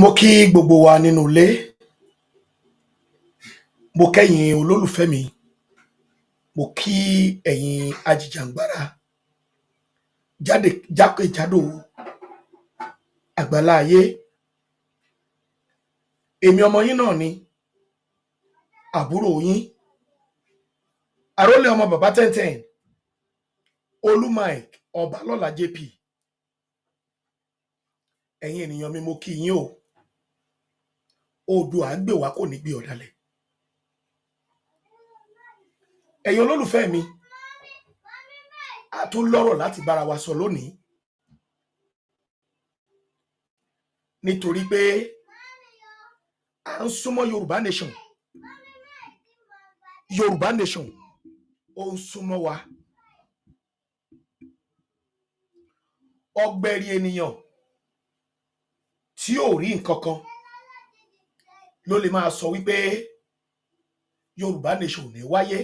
Mo kí gbogbo wa nínú ilé, mo kẹ́yìn olólùfẹ́ mi, mo kí ẹ̀yin ajìjàǹgbara jákèjádò àgbálá ayé. Èmi ọmọ yín náà ni, àbúrò yín, àrólé ọmọ bàbá 1010, Olú Mike Ọbalọ́lá JP. Ẹ̀yin ènìyàn mi, mo kí yín o. Oòduà gbè wá kò ní gbé ọ̀dàlẹ̀. Ẹ̀yin olólùfẹ́ mi, a tún lọ́rọ̀ láti bára wa sọ lónìí. Nítorí pé à ń súnmọ́ Yorùbá Nation. Yorùbá Nation ó ń súnmọ́ wa. Ọgbẹ̀rì ènìyàn tí ò rí nǹkan kan ló lè máa sọ wípé Yorùbá Nation ò ní wáyé.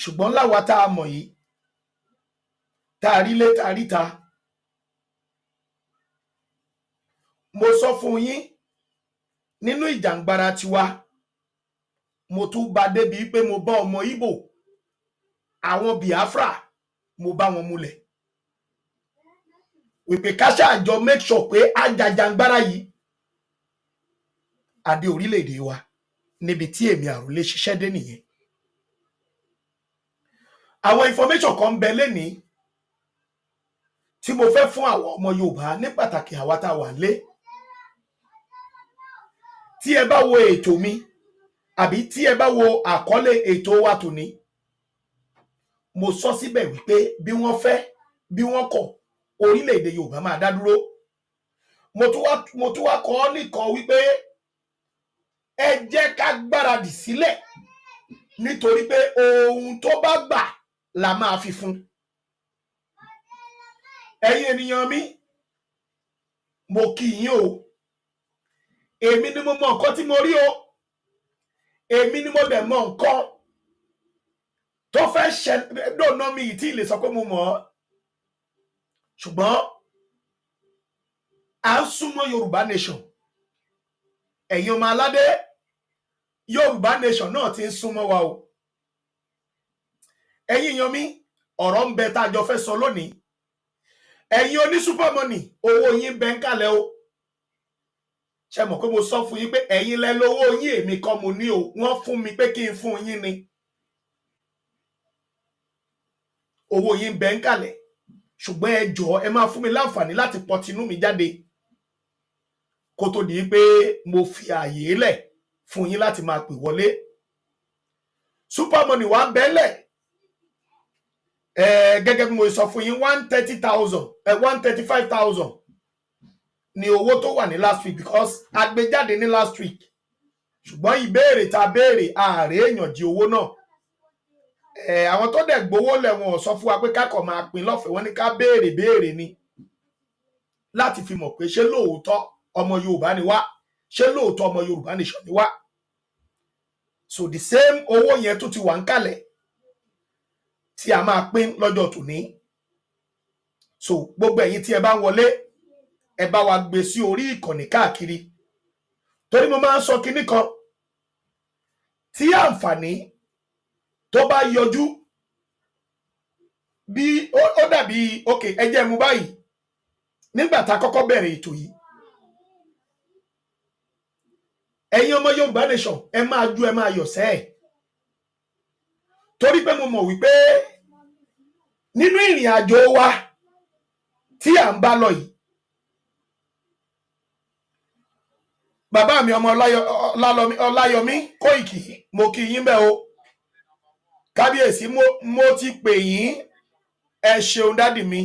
Ṣùgbọ́n láwa tá a mọ̀ yìí, tá a rí lé tá a rí ta, mo sọ fún yín nínú ìjàǹgbara tiwa, mo tún bá débi pé mo bá ọmọ Ìgbò, àwọn Biafra, mo bá wọn múlẹ̀ wípé ká ṣàjọ make sure pé ajàjàǹgbara yìí adé orílẹ̀-èdè wa níbi tí èmi Àrólé ṣiṣẹ́ dé nìyẹn. Àwọn information kan ń bẹ lénìí tí mo fẹ́ fún àwọn ọmọ Yorùbá, ní pàtàkì àwa tá a wà nílé. Tí ẹ bá wo ètò mi àbí tí ẹ bá wo àkọlé ètò wa tòní, mo sọ síbẹ̀ wípé bí wọ́n fẹ́ bí wọ́n kọ̀, orílẹ̀-èdè Yorùbá máa dá dúró. Mo tún wá kọ́ nìkan wípé ẹ jẹ́ ká gbáradì sílẹ̀, nítorí pé ohun tó bá gbà la máa fi fún. Ẹ̀yin ènìyàn mi, mo kí yín o. Èmi ni mo mọ nǹkan tí mo rí o. Èmi ni mo dẹ̀ mọ nǹkan tó fẹ́ ṣẹlẹ̀. Dóná mi tí ì lè sọ pé mo mọ̀ ọ́. Ṣùgbọ́n à ń súnmọ́ Yorùbá Nation. Ẹ̀yin ọmọ aládé, Yorùbá Nation náà ti ń súnmọ́ wa o. Ẹ̀yin èèyàn mi, ọ̀rọ̀ ń bẹ tá a jọ fẹ́ sọ lónìí. Ẹ̀yin oní super money, owó yín bẹ ń kalẹ̀ o. Ṣé mọ̀ pé mo sọ fún yín pé ẹ̀yin lẹ lówó yín, èmi kọ́ mo ní o. Wọ́n fún mi pé kí n fún yín ni. Owó yín bẹ ń kalẹ̀. Ṣùgbọ́n ẹ jọ̀ọ́, ẹ máa fún mi láǹfààní láti pọtinú mi jáde kó tó di pé mo fi ààyè lẹ̀ fún yín láti máa pè wọlé. Super money wà bẹ́lẹ̀. Gẹ́gẹ́ bí mo sọ fún yín, 130,000, 135,000 ni owó tó wà ní last week, because a gbé jáde ní last week. Ṣùgbọ́n ìbéèrè tá béèrè, ààrẹ èèyàn jí owó náà. Àwọn tó dẹ̀ gbowó lẹ́wọ̀n sọ fún wa pé ká kọ̀ máa pín lọ́fẹ̀ẹ́, wọ́n ní ká béèrè ni láti fi mọ̀ pé ṣé lóòótọ́ ọmọ Yorùbá ni wá, ṣé lóòótọ́ ọmọ Yorùbá Nation ni wá. So the same owó yẹn tó ti wà ń kalẹ̀ tí a máa pín lọ́jọ́ tòní. So gbogbo ẹ̀yin tí ẹ bá ń wọlé, ẹ bá wa gbé sí orí ìkànnì káàkiri, torí mo máa ń sọ kinní kan, tí àǹfààní tó bá yọjú, bí ó dàbí okay, ẹ jẹ́ mú báyìí. Nígbà tá a kọ́kọ́ bẹ̀rẹ̀ ètò yìí, ẹ̀yin ọmọ Yorùbá Nation, ẹ máa ju ẹ máa yọ̀ sẹ́ẹ̀, torí pé mo mọ̀ wípé nínú ìrìn àjò wa tí à ń bá lọ yìí, bàbá mi ọmọ Ọláyọmí Kóìkì, mo kí yín bẹ́ẹ̀ o. Kábíyèsí, mo ti pè yín, ẹ ṣeun dádì mi.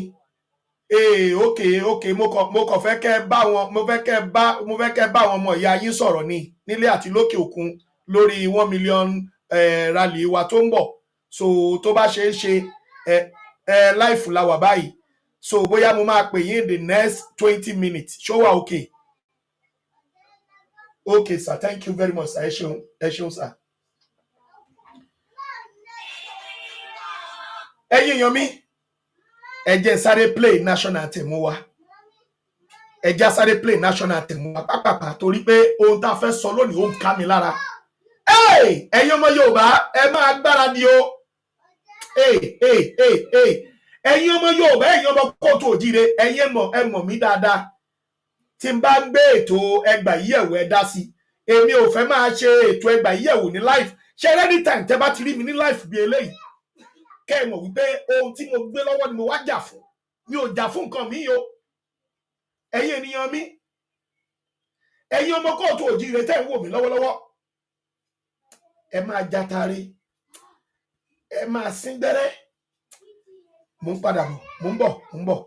Okay, mo kàn fẹ́ kẹ́ bá wọn, mo fẹ́ kẹ́ bá wọn ọmọ ìyá yín sọ̀rọ̀ ni, nílé àti lókè òkun, lórí 1 million rally wa tó ń bọ̀. So tó bá ṣe é ṣe, life la wà báyìí. So bóyá mo máa pè yín in the next 20 minutes. Ṣó wà okay? Okay sir, thank you very much sir. Ẹ ṣeun sir. Ẹ̀yin èèyàn mi, ẹ jẹ́ sáré play national anthem wa. ẹja sáré play national anthem wa pápápá torí pé ohun tá a fẹ́ sọ lónìí ó ń ká mi lára. Ẹ̀yin ọmọ Yorùbá ẹ máa gbáradì o. Ẹ̀yin ọmọ Yorùbá ẹ̀yin ọmọ kóòtù òjíire ẹ̀yin ẹ mọ̀ mí dáadáa. Tí n bá gbé ètò ẹgbà yíyẹ̀wò ẹ dá sí, èmi ò fẹ́ máa ṣe ètò ẹgbà yíyẹ̀wò ní live. Ṣé anytime tẹ́ bá ti rí mi ní live bí eléyìí, kẹ́ ẹ mọ̀ wípé ohun tí mo gbé lọ́wọ́ ni mo wá jà fún. Mi ò jà fún nǹkan mi o. Ẹ̀yin ènìyàn mi, ẹ̀yin ọmọ kóòtù òjíire tẹ́ ń wò mí lọ́wọ́lọ́wọ́, ẹ máa jatare, ẹ máa sín gbẹ́rẹ́. Mo ń padà bọ̀, mo ń bọ̀.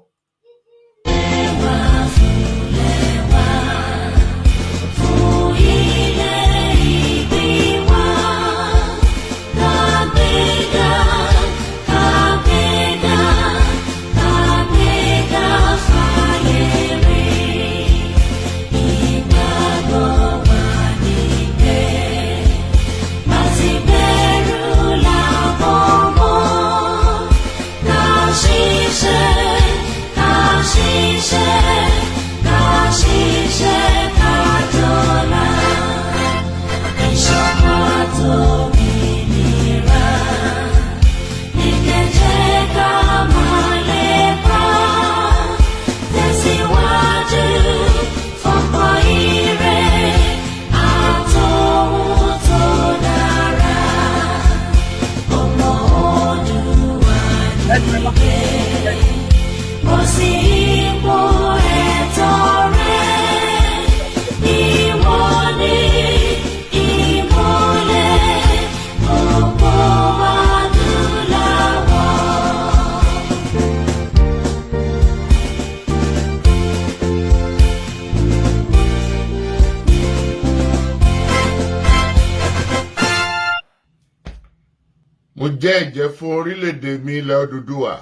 Mo jẹ́ ẹ̀jẹ́ fún orílẹ̀-èdè mi ilẹ̀ Odùduwà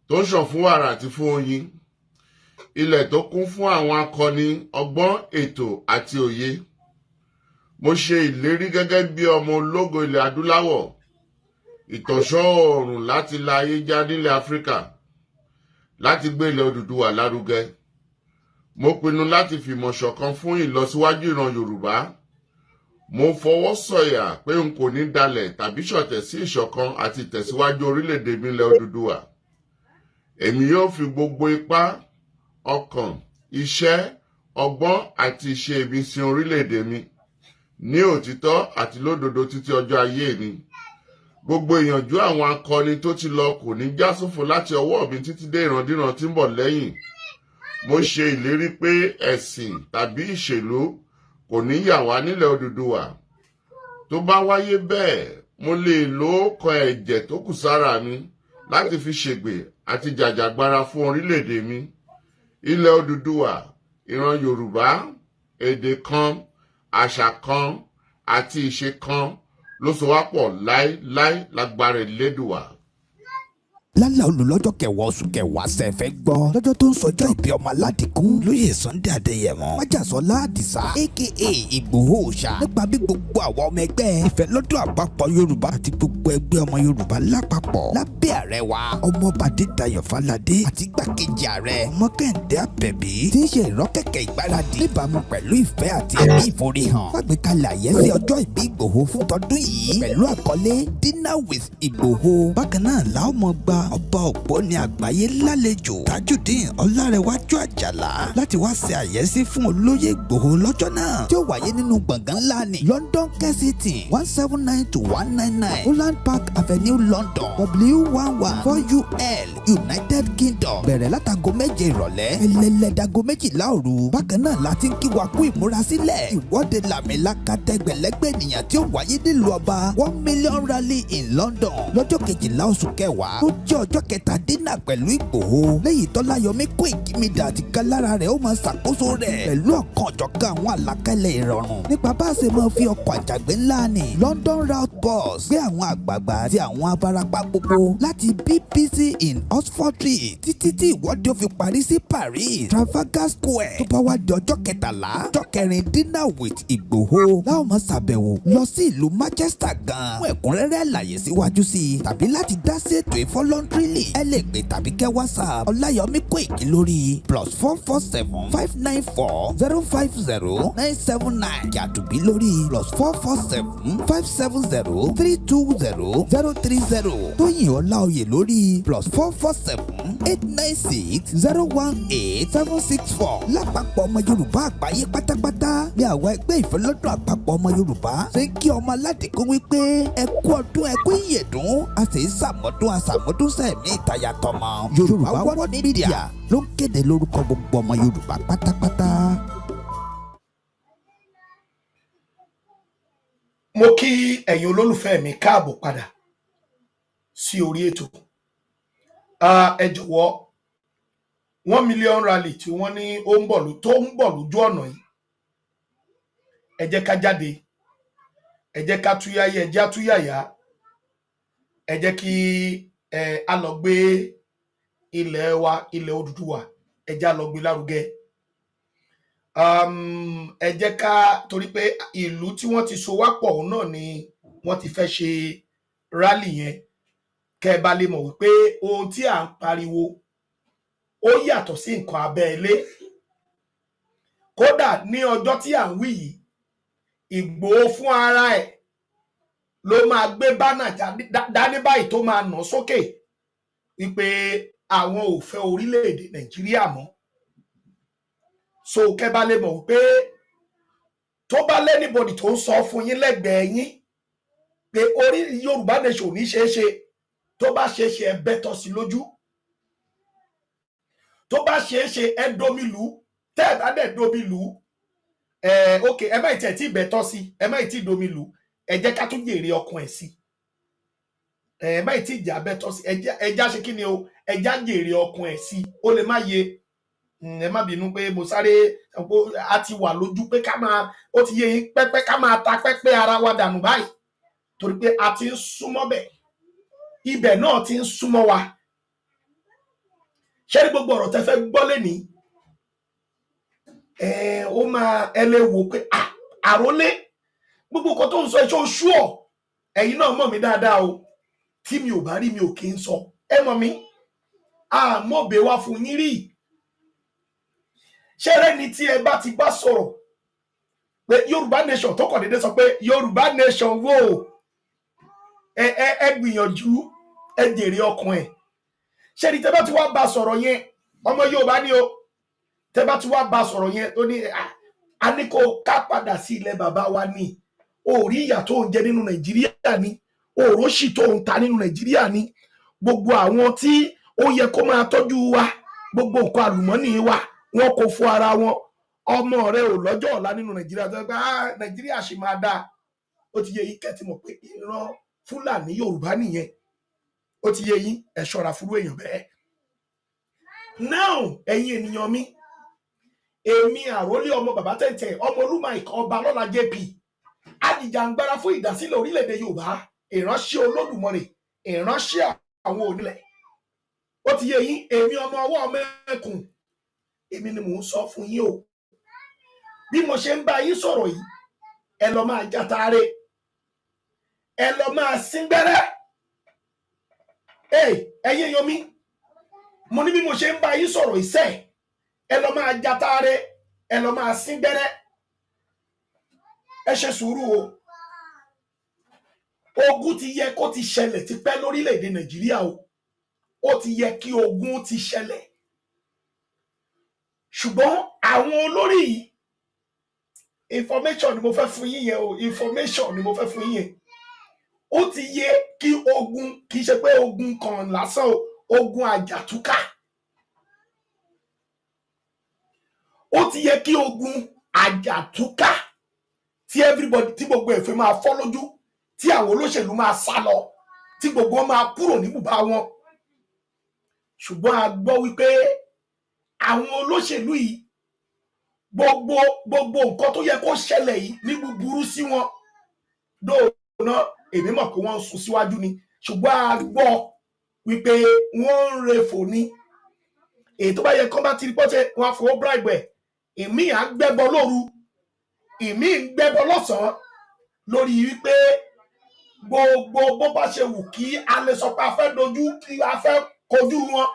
tó ń ṣàn fún wàrà àti fún oyin, ilẹ̀ tó kún fún àwọn akọni ọgbọ́n ètò àti òye. Mo ṣe ìlérí gẹ́gẹ́ bí ọmọ ológo ilẹ̀ adúláwọ̀, ìtànṣán oòrùn láti la ayé já nílẹ̀ Áfíríkà, láti gbé ilẹ̀ Odùduwà lárugẹ. Mo pinnu láti fìmọ̀ ṣọ̀kan fún ìlọsíwájú ìran Yorùbá. Mo fọwọ́ sọ̀yà pé n kò ní dalẹ̀ tàbí ṣọ̀tẹ̀ sí ìṣọ̀kan àti ìtẹ̀síwájú orílẹ̀-èdè mi ilẹ̀ Odùduwà. Èmi yóò fi gbogbo ipá, ọkàn, iṣẹ́, ọgbọ́n àti ìṣe mi sin orílẹ̀-èdè mi ní òtítọ́ àti lódodo títí ọjọ́ ayé mi. Gbogbo ìyànjú àwọn akọni tó ti lọ kò ní já sófo láti ọwọ́ mi títí dé ìrandíran tí ń bọ̀ lẹ́yìn. Mo ṣe ìlérí pé ẹ̀sìn tàbí ìṣèlú kò ní yà wá nílẹ̀ Odùduwà. Tó bá wáyé bẹ́ẹ̀, mo lè lo ọkọ̀ ẹ̀jẹ̀ tó kù sára mi láti fi ṣègbè àti jàjàgbara fún orílẹ̀-èdè mi. Ilẹ̀ Odùduwà, ìran Yorùbá, èdè kan, àṣà kan àti ìṣe kan ló so wá pọ̀ láéláé lágbára Elédùwà. Lálẹ́ olùlọ́jọ́ kẹwàá oṣù kẹwàá ṣẹ̀fẹ̀ gbọ́ lọ́jọ́ tó ń sọjọ́ ìbí ọmọ aládìkún lóyè Sunday Adéyẹmọ Májàsọ́lá Àdìsá aka Ìgbòho Òòṣà nípa bí gbogbo àwọn ọmọ ẹgbẹ́ ìfẹ́ lọ́dọ̀ àpapọ̀ Yorùbá àti gbogbo ẹgbẹ́ ọmọ Yorùbá lápapọ̀ lábẹ́ ààrẹ wa ọmọọba Adédayọ̀ Fáládé àti igbákejì ààrẹ ọmọ Kẹ́hìndé Àbẹ̀bí tí ń ṣe ìrọ́kẹ̀kẹ̀ ìgbáradì níbàámu pẹ̀lú ìfẹ́ àti ẹ̀mí ìforihàn fàgbékalẹ̀ àyẹ́sí ọjọ́ ìbí Ìgbòho fún tọdún yìí pẹ̀lú àkọlé Dinner with Ìgbòho. Bákan náà làwọn ọmọ gba ọba Ògbóni àgbáyé lálejò Tajudeen Ọlárẹ̀wájú Àjàlá láti wá ṣe àyẹ́sí fún olóyè Ìgbòho lọ́jọ́ náà tí ó wáyé nínú gbọ̀ngàn ńlá ní London Kensington 179-199 Holland Park Avenue London W11 4UL United Kingdom bẹ̀rẹ̀ látago 7 ìrọ̀lẹ́ ẹlẹ́lẹ́dago 12 òru. Bákan náà láti ń kí wa kú ìmúrasílẹ̀ ìwọ́de làmìlaka tẹgbẹ̀lẹ́gbẹ̀ ènìyàn tí ó wáyé nílùú ọba 1 million rally in London lọ́jọ́ 12 oṣù kẹwàá tó jẹ́ ọjọ́ kẹta dínà pẹ̀lú Ìgbòho lẹ́yìn Tọ́láyọmí Kóìkí-Mídà àti kálára rẹ̀ ó máa ṣàkóso rẹ̀ pẹ̀lú ọ̀kan ọ̀jọ̀kan àwọn àlàkalẹ̀ ìrọ̀rùn nípa bá a ṣe máa fi ọkọ̀ àjàgbé ńlá ní London route bus gbé àwọn àgbààgbà àti àwọn abarapá gbogbo láti BBC in Oxford Street títí tí ìwọ́de ó fi parí sí Paris Trafalgar Square. Tó bá wá di ọjọ́ 13 ọjọ́ kẹrin dinner with Ìgbòho láwọn máa ṣàbẹ̀wò lọ sí ìlú Manchester gan fún ẹ̀kúnrẹ́rẹ́ àlàyé síwájú sí i tàbí láti dá sí ètò ìfọ́lọ́ voluntarily ẹ lè pè tàbí kẹ́ WhatsApp Ọláyọmí Kóìkí lórí +447 594 050 979 Jàdùbí lórí +447 570 320 030 Tóyìn Ọláoyè lórí +447 896 018 764. Lápapọ̀ ọmọ Yorùbá àgbáyé pátápátá ní àwọn ẹgbẹ́ ìfẹ́lọ́dún àpapọ̀ ọmọ Yorùbá ṣe ń kí ọmọ aládìkún wípé ẹ kú ọdún ẹ kú ìyèdún a sì ń ṣàmọ́dún aṣàmọ́dún sẹ́ẹ̀mí ìtayà tọmọ. Yorùbá World Media ló ń kéde lórúkọ gbogbo ọmọ Yorùbá pátápátá. Mo kí ẹ̀yin olólùfẹ́ mi káàbọ̀ padà sí orí ètò. Ẹ jọ̀wọ́ 1 million rally tí wọ́n ní ó ń bọ̀ lójú ọ̀nà yìí. Ẹ jẹ́ ká jáde, ẹ jẹ́ ká túyáyé, ẹ jẹ́ àtúyàyá, ẹ jẹ́ kí a lọ gbé ilẹ̀ wa, ilẹ̀ Odùduwà, ẹ jẹ́ a lọ gbé lárugẹ. Ẹ jẹ́ ká, torí pé ìlú tí wọ́n ti so wá pọ̀ náà ni wọ́n ti fẹ́ ṣe rally yẹn, kẹ́ ẹ bá lè mọ̀ wípé ohun tí à ń pariwo ó yàtọ̀ sí nǹkan abẹ́lé. Kódà ní ọjọ́ tí à ń wí yìí, Ìgbòho fún ara ẹ̀ ló máa gbé bánà dání báyìí tó máa nà sókè wípé àwọn ò fẹ́ orílẹ̀-èdè Nàìjíríà mọ́. So kẹ́ bá lè mọ̀ wípé tó bá lẹ́nìbọ̀dì tó ń sọ fún yín lẹ́gbẹ̀ẹ́ yín pé orí Yorùbá nation ò ní ṣeé ṣe, tó bá ṣeé ṣe ẹ bẹ́tọ̀ sí lójú, tó bá ṣeé ṣe ẹ domilu, tẹ́ ẹ bá dẹ̀ domilu ok ẹ má ì tẹ̀ tí bẹ́tọ̀ sí, ẹ má ì tí domilu, ẹ jẹ́ ká tún jèrè ọkàn ẹ̀ sí, ẹ má ì tí ìjà bẹ́tọ̀ sí, ẹ já ṣe kí ni o, ẹ já jèrè ọkàn ẹ̀ sí. Ó lè má yé, ẹ má bínú pé mo sáré, a ti wà lójú pé ká máa, ó ti yé yín pẹ́pẹ́ ká máa ta pẹ́pẹ́ ara wa dànù báyìí, torí pé a ti ń súnmọ́ bẹ̀, ibẹ̀ náà ti ń súnmọ́ wa. Ṣé ní gbogbo ọ̀rọ̀ tẹ́ fẹ́ gbọ́ lénìí, ó máa ẹ lè wò pé àrólé gbogbo nǹkan tó ń sọ iṣẹ́ oṣù ọ̀, ẹ̀yin náà mọ̀ mí dáadáa o, tí mi ò bá rí mi ò kí ń sọ, ẹ mọ̀ mí, àmọ́bẹ wá fún yín rí. Ṣé rẹ́ni tí ẹ bá ti bá sọ̀rọ̀ pé Yorùbá nation tó kàn déédé sọ pé Yorùbá nation wò ẹ gbìyànjú ẹ jèrè ọkàn ẹ̀. Ṣé ni tẹ́ bá ti wá bá sọ̀rọ̀ yẹn, ọmọ Yorùbá ni o, tẹ́ bá ti wá bá sọ̀rọ̀ yẹn tó ní a ní kó ká padà sí ilẹ̀ bàbá wa ni, orí ìyà tó ń jẹ nínú Nàìjíríà ni, òróṣì tó ń ta nínú Nàìjíríà ni, gbogbo àwọn tí ó yẹ kó máa tọ́jú wa, gbogbo nǹkan àlùmọ́nì wa wọn kò fún ara wọn, ọmọ rẹ ò lọ́jọ́ ọ̀la nínú Nàìjíríà tó gbá Nàìjíríà ṣì máa dáa. Ó ti yé yín kẹ́tì mọ̀ pé ìran Fúlàní Yorùbá nìyẹn, ó ti yé yín, ẹ ṣọ́ra fúrú èèyàn bẹ́ẹ̀. Now ẹ̀yin ènìyàn mi, èmi àrólé ọmọ bàbá tẹ̀tẹ̀ ọmọ Olúmọ̀ìkà ọba lọ́la JP, ajìjàǹgbara fún ìdásílẹ̀ orílẹ̀-èdè Yorùbá, ìránṣẹ́ Olódùmarè, ìránṣẹ́ àwọn onílẹ̀. Ó ti yé yín, èmi ọmọ ọwọ́ mẹ́kùn, èmi ni mò ń sọ fún yín o. Bí mo ṣe ń bá yín sọ̀rọ̀ yìí, ẹ lọ máa jàtàrẹ, ẹ lọ máa sín gbẹ́rẹ́. Ẹ̀yin èèyàn mi, mo ní bí mo ṣe ń bá yín sọ̀rọ̀ ìṣe, ẹ lọ máa jàtàrẹ, ẹ lọ máa sín gbẹ́rẹ́. Ẹ ṣe sùúrù o. Ogun ti yẹ kó ti ṣẹlẹ̀ ti pẹ́ lórílẹ̀-èdè Nàìjíríà o. Ó ti yẹ kí ogun ti ṣẹlẹ̀. Ṣùgbọ́n àwọn olórí yìí, information ni mo fẹ́ fún yín yẹn o, information ni mo fẹ́ fún yín yẹn. Ó ti yẹ kí ogun, kì í ṣe pé ogun kan lásán o, ogun àjàtúkà. Ó ti yẹ kí ogun àjàtúkà tí everybody, tí gbogbo ẹ̀fẹ̀ máa fọ́ lójú, tí àwọn olóṣèlú máa sá lọ, tí gbogbo wọn máa kúrò ní bùbá wọn. Ṣùgbọ́n a gbọ́ wípé àwọn olóṣèlú yìí, gbogbo nǹkan tó yẹ kó ṣẹlẹ̀ yìí ní búburú sí wọn, dóòna èmi mọ̀ pé wọ́n ń sún síwájú ni, ṣùgbọ́n a gbọ́ wípé wọ́n ń refò ní. Èyí tó bá yẹ kán bá ti rí pọ́ṣẹ́ wọn á fowó bribe ẹ̀, ìmí à ń gbẹ́bọ lóru, ìmí ń gbẹ́bọ lọ́sàn-án lórí wípé gbogbo bó bá ṣe wù kí a lè sọ pé a fẹ́ dojú kí a fẹ́ kojú wọn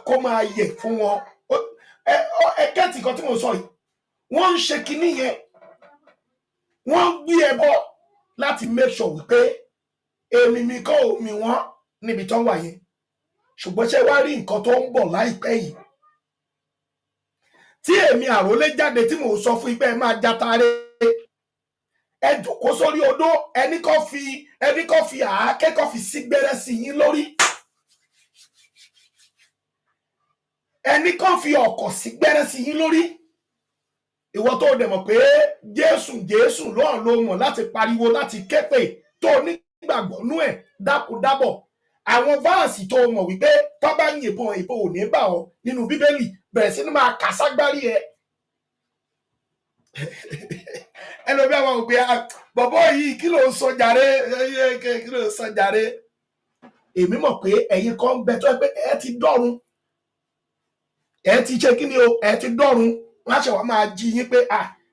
kó máa yẹ fún wọn. Ẹ kẹ́tì kan tí mo sọ yìí, wọ́n ń ṣe kinní yẹn, wọ́n ń gbé ẹbọ láti make sure wípé èmi mi kọ́ omi wọn níbi tó ń wà yẹn. Ṣùgbọ́n ṣé wá rí nǹkan tó ń bọ̀ láìpẹ́ yìí tí èmi Àrólé jáde tí mò ń sọ fún ibẹ̀ máa jatare, ẹ jókòó sórí odó, ẹni kọ́ fi àáké kọ́ fi sí gbẹ́rẹ́ sí yín lórí, ẹni kọ́ fi ọ̀kọ̀ sí gbẹ́rẹ́ sí yín lórí. Ìwọ tó dẹ̀ mọ̀ pé Jésù lọ́ọ̀ ló mọ̀ láti pariwo láti képe tó nígbàgbọ́ nú ẹ̀ dákúdábọ̀. Àwọn fáàsì tó mọ̀ wípé tó bá yìnbọn ìbò ò ní bà ọ́ nínú Bíbélì bẹ̀rẹ̀ sí ní máa kà ságbárí ẹ. Ẹlòmí àwọn òbí bọ̀bọ̀ yìí kí ló ń sọ jàre, kí ló ń sọ jàre. Èmi mọ̀ pé ẹ̀yin kan ń bẹ tó ẹ pé ẹ ti dọ́run, ẹ ti ṣe kí ni o, ẹ ti dọ́run. Wọ́n á ṣe wá máa jí yín pé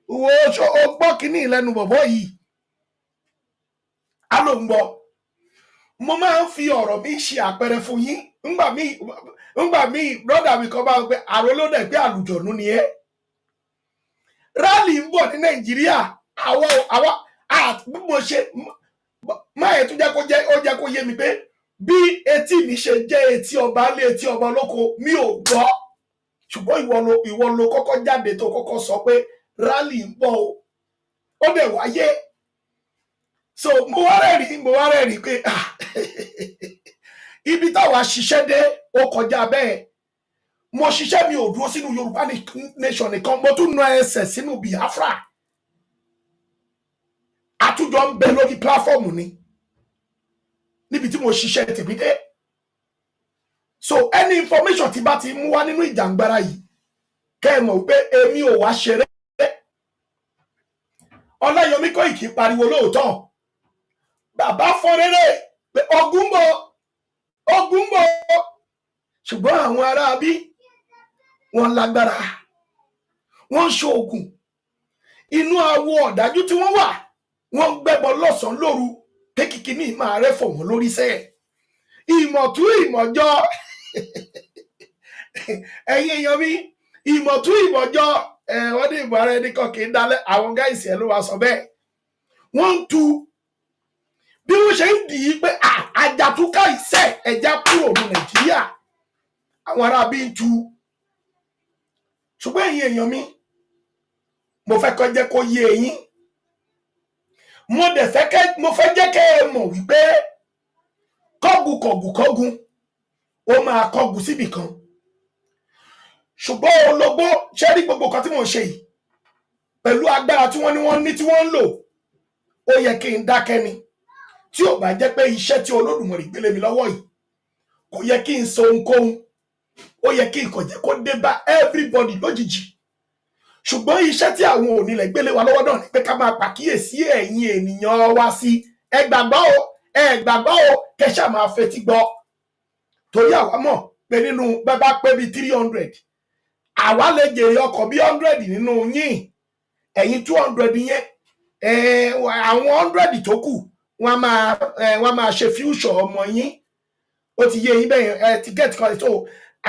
wo ó gbọ́ kíní lẹ́nu bọ̀bọ̀ yìí, á ló ń gbọ́. Mo máa ń fi ọ̀rọ̀ mi ṣe àpẹẹrẹ fún yín. Ńgbà míì brọ́dà mi kan bá wọ pé Àrólé dẹ̀ pé àlùjọ̀nú ni ẹ́. Rálì ń bọ̀ ní Nàìjíríà, bí mo ṣe máa yẹ tó jẹ́ kó yé mi pé bí etí mi ṣe jẹ́ etí ọba lé etí ọba olóko mi ò gbọ́. Ṣùgbọ́n ìwọ ló kọ́kọ́ jáde tó kọ́kọ́ sọ pé rálì ń bọ̀ o, ó dẹ̀ wáyé. So mo wá rẹ́rìí pé ibi táwa ṣiṣẹ́ dé ó kọjá bẹ́ẹ̀. Mo ṣiṣẹ́ mi ò dúró sínú Yorùbá nation nìkan, mo tún na ẹsẹ̀ sínú Biafra. Àtújọ ń bẹ lórí pláfọ́ọ̀mù ni níbi tí mo ṣiṣẹ́ tèmi dé. So any information tí bá ti mú wá nínú ìjàngbara yìí kẹ́ ẹ mọ̀ pé èmi ò wá ṣeré. Ọláyọmí Kóìkí pariwo lóòótọ́, bàbá fọ́nrẹ́rẹ́ pé ogun bọ̀, ṣùgbọ́n àwọn ará bí wọ́n lágbára, wọ́n ṣoògùn, inú awo ọ̀dájú tí wọ́n wà, wọ́n gbẹ́bọ lọ́sàn-án lóru pé kìkì ní máa rẹ́ fọ̀ wọ́n lórí sẹ́ẹ̀. Ìmọ̀tú ìmọ̀jọ́ ẹ̀yin èèyàn mi, ìmọ̀tú ìmọ̀jọ́ wọ́n ní ìmọ̀ ara ẹni kan kì í dalẹ̀, àwọn gáìsì ẹ̀ ló wá sọ bẹ́ẹ̀. Wọ́n ń tu bí wọ́n ṣe ń dì í pé àjàtúkà ìṣẹ́ ẹ̀já kúrò ní Nàìjíríà, àwọn ará bí ń tu. Ṣùgbọ́n ẹ̀yin èèyàn mi, mo fẹ́ kó jẹ́ kó yé yín, mo fẹ́ jẹ́ kẹ́ ẹ mọ̀ wípé kọ́gùn ó máa kọ́gùn síbì kan. Ṣùgbọ́n ológbó ṣe rí gbogbo kan tí mò ń ṣe yìí pẹ̀lú agbára tí wọ́n ní tí wọ́n ń lò, ó yẹ kí n dákẹ́ ni. Tí ò bá jẹ́ pé iṣẹ́ tí Olódùmarè gbélé mi lọ́wọ́ yìí, kò yẹ kí n sọ ohunkóhun, ó yẹ kí nǹkan jẹ́ kó dé bá everybody lójijì. Ṣùgbọ́n iṣẹ́ tí àwọn onílẹ̀ gbélé wa lọ́wọ́ náà ni pé ká máa pàkíyèsí ẹ̀yin ènìyàn wa sí. Ẹ gbàgbọ́ o, kẹ́ṣà máa fetí gbọ́. Torí àwa mọ̀ pé nínú bàbá pé bíi 300, àwa lè jèrè ọkọ̀ bí 100 nínú yín. Ẹ̀yin 200 yẹn, àwọn 100 tó kù wọ́n máa ṣe future ọmọ yín. Ó ti yé yín bẹ́ẹ̀, ti get kan. So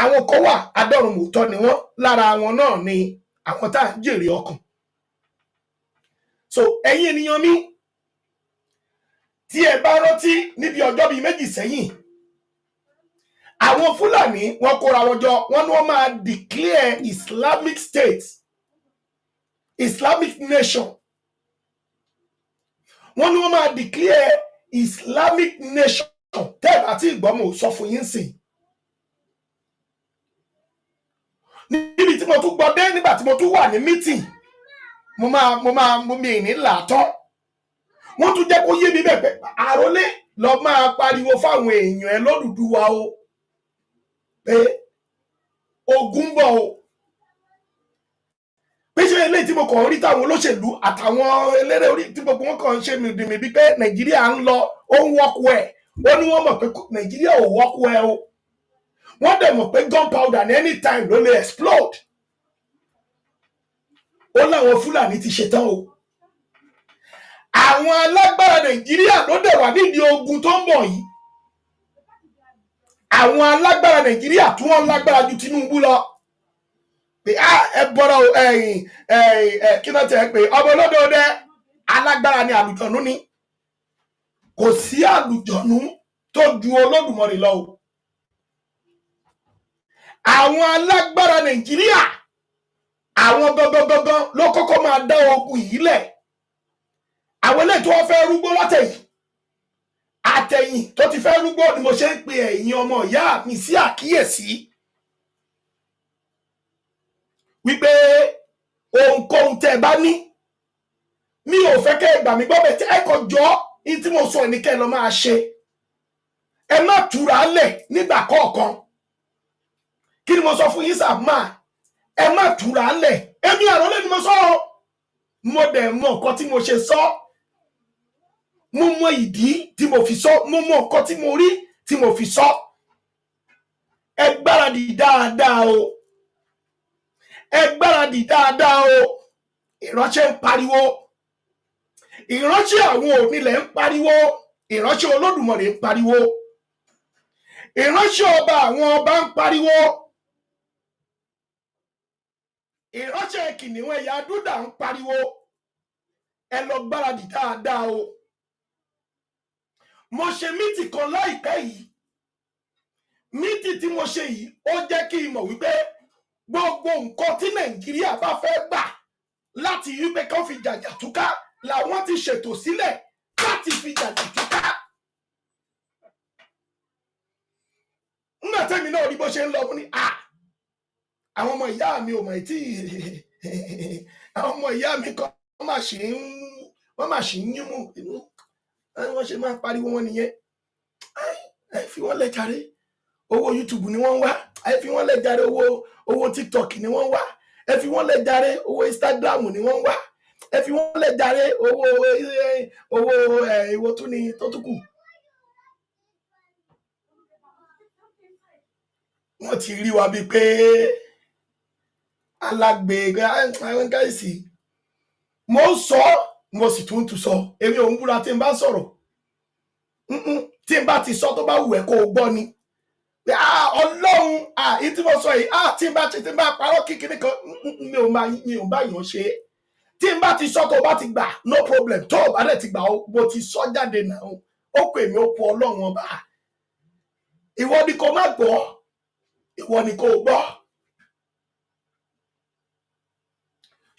àwọn kan wà adọ́run mòótọ́ ni wọ́n, lára àwọn náà ni àwọn tá à ń jèrè ọkàn. So ẹ̀yin ènìyàn mi, tí ẹ bá rántí níbi ọjọ́ bíi méjì sẹ́yìn, àwọn Fúlàní wọ́n kóra wọn jọ, wọ́n ní wọ́n máa declare Islamic State, Islamic Nation. Wọ́n ní wọ́n máa declare Islamic Nation. Tẹ́ẹ̀ àti ìgbọ́mọ̀ sọ fún yín sìn. Níbi tí mo tún gbọ́ dé, nígbà tí mo tún wà ní meeting, mo mi ní làátọ́. Wọ́n tún jẹ́ kó yé mi bẹ́ẹ̀ pé Àrólé lọ máa pariwo fáwọn èèyàn ẹ lódùduwà o pé ogun bọ̀ o. Pé ṣe eléyìí tí mo kàn rí táwọn olóṣèlú àtàwọn eléré orí tí gbogbo wọn kàn ń ṣe mìdìmì bíi pé Nàìjíríà ń lọ, ó ń wọ́kú ẹ̀. Wọ́n ní wọ́n mọ̀ pé Nàìjíríà ò wọ́kú ẹ̀ o. Wọ́n dẹ̀ mọ̀ pé gunpowder ní anytime ló lè explode. Ó láwọn Fúlàní ti ṣetán o. àwọn alágbára Nàìjíríà ló dẹ̀ wà nídìí ogun tó ń bọ̀ yìí. Àwọn alágbára Nàìjíríà tí wọ́n lágbára ju Tinubu lọ. Pé ẹ bọ́rọ̀ kí ló tẹ̀ pé ọmọ olódòdó alágbára ni àlùjọ̀nú ni. Kò sí àlùjọ̀nú tó ju Olódùmarè lọ o. Àwọn alágbára Nàìjíríà àwọn gangan ló kọ́kọ́ máa dá ogun yìí lẹ̀. Àwọn eléyìí tí wọ́n fẹ́ rúgbó látẹ̀yìn àtẹ̀yìn tó ti fẹ́ rúgbó ni mo ṣe ń pe ẹ̀yin ọmọ ìyá mi sí àkíyèsí wípé ohunkóhun tẹ́ bá ní mi ò fẹ́ kẹ́ gbà mí gbọ́ bẹ̀ tí ẹ kò jọ ní tí mo sọ ní kẹ́ lọ máa ṣe. Ẹ má túra lẹ̀ nígbà kọ̀ọ̀kan. Kí ni mo sọ fún yín sàmà? Ẹ má túra lẹ̀. Èmi àròlé ni mo sọ ọ́. Mo dẹ̀ mọ nǹkan tí mo ṣe sọ. Mo mọ ìdí tí mo fi sọ. Mo mọ nǹkan tí mo rí tí mo fi sọ. Ẹ gbáradì dáadáa o. Ẹ gbáradì dáadáa o. Ìránṣẹ́ ń pariwo. Ìránṣẹ́ àwọn onílẹ̀ ń pariwo. Ìránṣẹ́ Olódùmarè ń pariwo. Ìránṣẹ́ ọba àwọn ọba ń pariwo. Ìránṣẹ́ kìnìún ẹ̀yà Júdà ń pariwo. Ẹ lọ gbáradì dáadáa o. Mo ṣe mítì kan láìpẹ́ yìí. Mítì tí mo ṣe yìí ó jẹ́ kí n mọ̀ wípé gbogbo nǹkan tí Nàìjíríà bá fẹ́ gbà láti wípé kán fi jàjà túká làwọn ti ṣètò sílẹ̀ láti fi jàjà túká. Nígbà tẹ́mi náà rí bó ṣe ń lọ ní àwọn ọmọ ìyá mi ò mọ̀ tí àwọn ọmọ ìyá mi kan wọ́n máa ṣì ń yún mú inú wọ́n ṣe máa pariwo wọn nìyẹn. Ẹ fi wọ́n lẹ̀ jàre, owó YouTube ni wọ́n wá. Ẹ fi wọ́n lẹ̀ jàre, owó TikTok ni wọ́n wá. Ẹ fi wọ́n lẹ̀ jàre, owó Instagram ni wọ́n wá. Ẹ fi wọ́n lẹ̀ jàre, owó ìwọ tún ni tó tún kù. Wọ́n ti rí wa bíi pé alágbèéga àwọn gáìsì. Mo sọ mo sì tún sọ èmi ò ń búra tí n bá sọ̀rọ̀. Tí n bá ti sọ tó bá wù ẹ́ kó o gbọ́ ni. Ọlọ́run èyí tí mo sọ yìí tí n bá parọ́ kíkiri kan mi ò bá yàn ṣe. Tí n bá ti sọ tó bá ti gbà no problem. Tó o bá dẹ̀ ti gbà mo ti sọ jáde náà. Ó pè mí ó pọ̀ Ọlọ́run ọba. Ìwọ ni kò má gbọ́. Ìwọ ni kò gbọ́.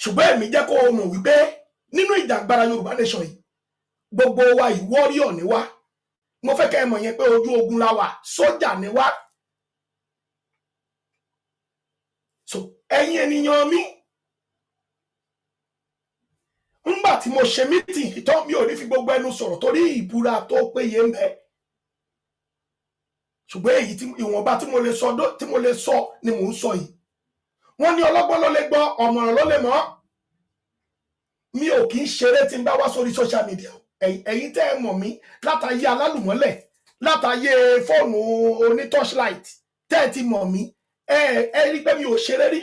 Ṣùgbọ́n èmi jẹ́ kó o mọ̀ wípé nínú ìjàgbara Yorùbá nation yìí gbogbo wa warrior ni wá. Mo fẹ́ kẹ́ ẹ mọ̀ yẹn pé ojú ogun la wà, sójà ni wá. So ẹ̀yin ènìyàn mi, ńgbà tí mo ṣe meeting ìtàn mi ò ní fi gbogbo ẹnu sọ̀rọ̀ torí ìbúra tó péye ń bẹ. Ṣùgbọ́n èyí tí ìwọ̀nba tí mo lè sọ ni mò ń sọ yìí. Wọ́n ní ọlọ́gbọ́n ló lè gbọ́, ọ̀mọ̀ràn ló lè mọ̀. Mi ò kì í ṣeré tí n bá wá sórí social media. Ẹ̀yin tẹ́ ẹ mọ̀ mí látàyé alálùmọ́lẹ̀, látàyé fóònù oní torchlight tẹ́ ẹ ti mọ̀ mí. Ẹ rí pé mi ò ṣeré rí.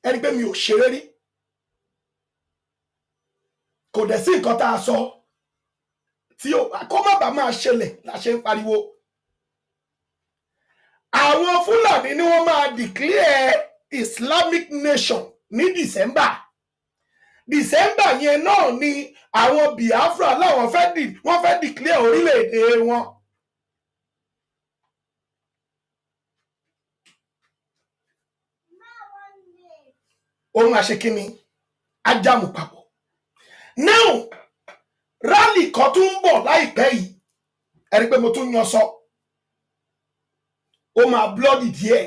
Ẹ rí pé mi ò ṣeré rí. Kò dẹ̀ sí nǹkan tá a sọ tí kó má bàa máa ṣẹlẹ̀ la ṣe ń pariwo. Àwọn Fúlàní ni wọ́n máa declare Islamic Nation ní December yẹn náà ni àwọn Biafra láwọn wọ́n fẹ́ declare orílẹ̀-èdè wọn. Òun àṣẹ kí ni ajámu papọ̀. Now rally kan tún ń bọ̀ láìpẹ́ yìí. Ẹ rí pé mo tún yan sọ. Ó máa bloody díẹ̀.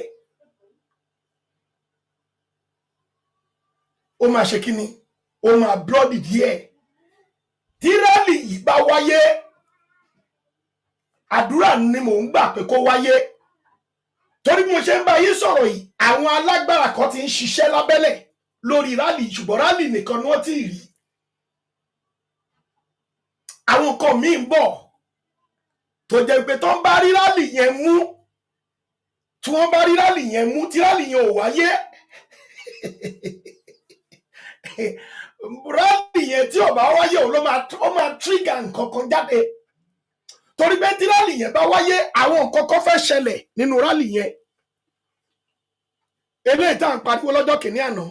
Ó máa ṣe kí ni? Ó máa bloody díẹ̀. Tí rally yìí bá wáyé, àdúrà ni mò ń gbà pé kó wáyé. Torí bí mo ṣe ń bá yín sọ̀rọ̀ yìí, àwọn alágbára kan ti ń ṣiṣẹ́ lábẹ́lẹ̀ lórí rally, ṣùgbọ́n rally nìkan ni wọ́n ti rí. Àwọn kan míì ń bọ̀ tó jẹ́ pé tó ń bá rí rally yẹn mú, tí wọ́n bá rí rally yẹn mú, tí rally yẹn ò wáyé rálì yẹn tí ò bá wáyé òun ló máa trigger nǹkan kan jáde, torí pé tí rálì yẹn bá wáyé àwọn nǹkan kan fẹ́ ṣẹlẹ̀ nínú rálì yẹn. Eléyìí tá à ń pariwo lọ́jọ́ kìíní àná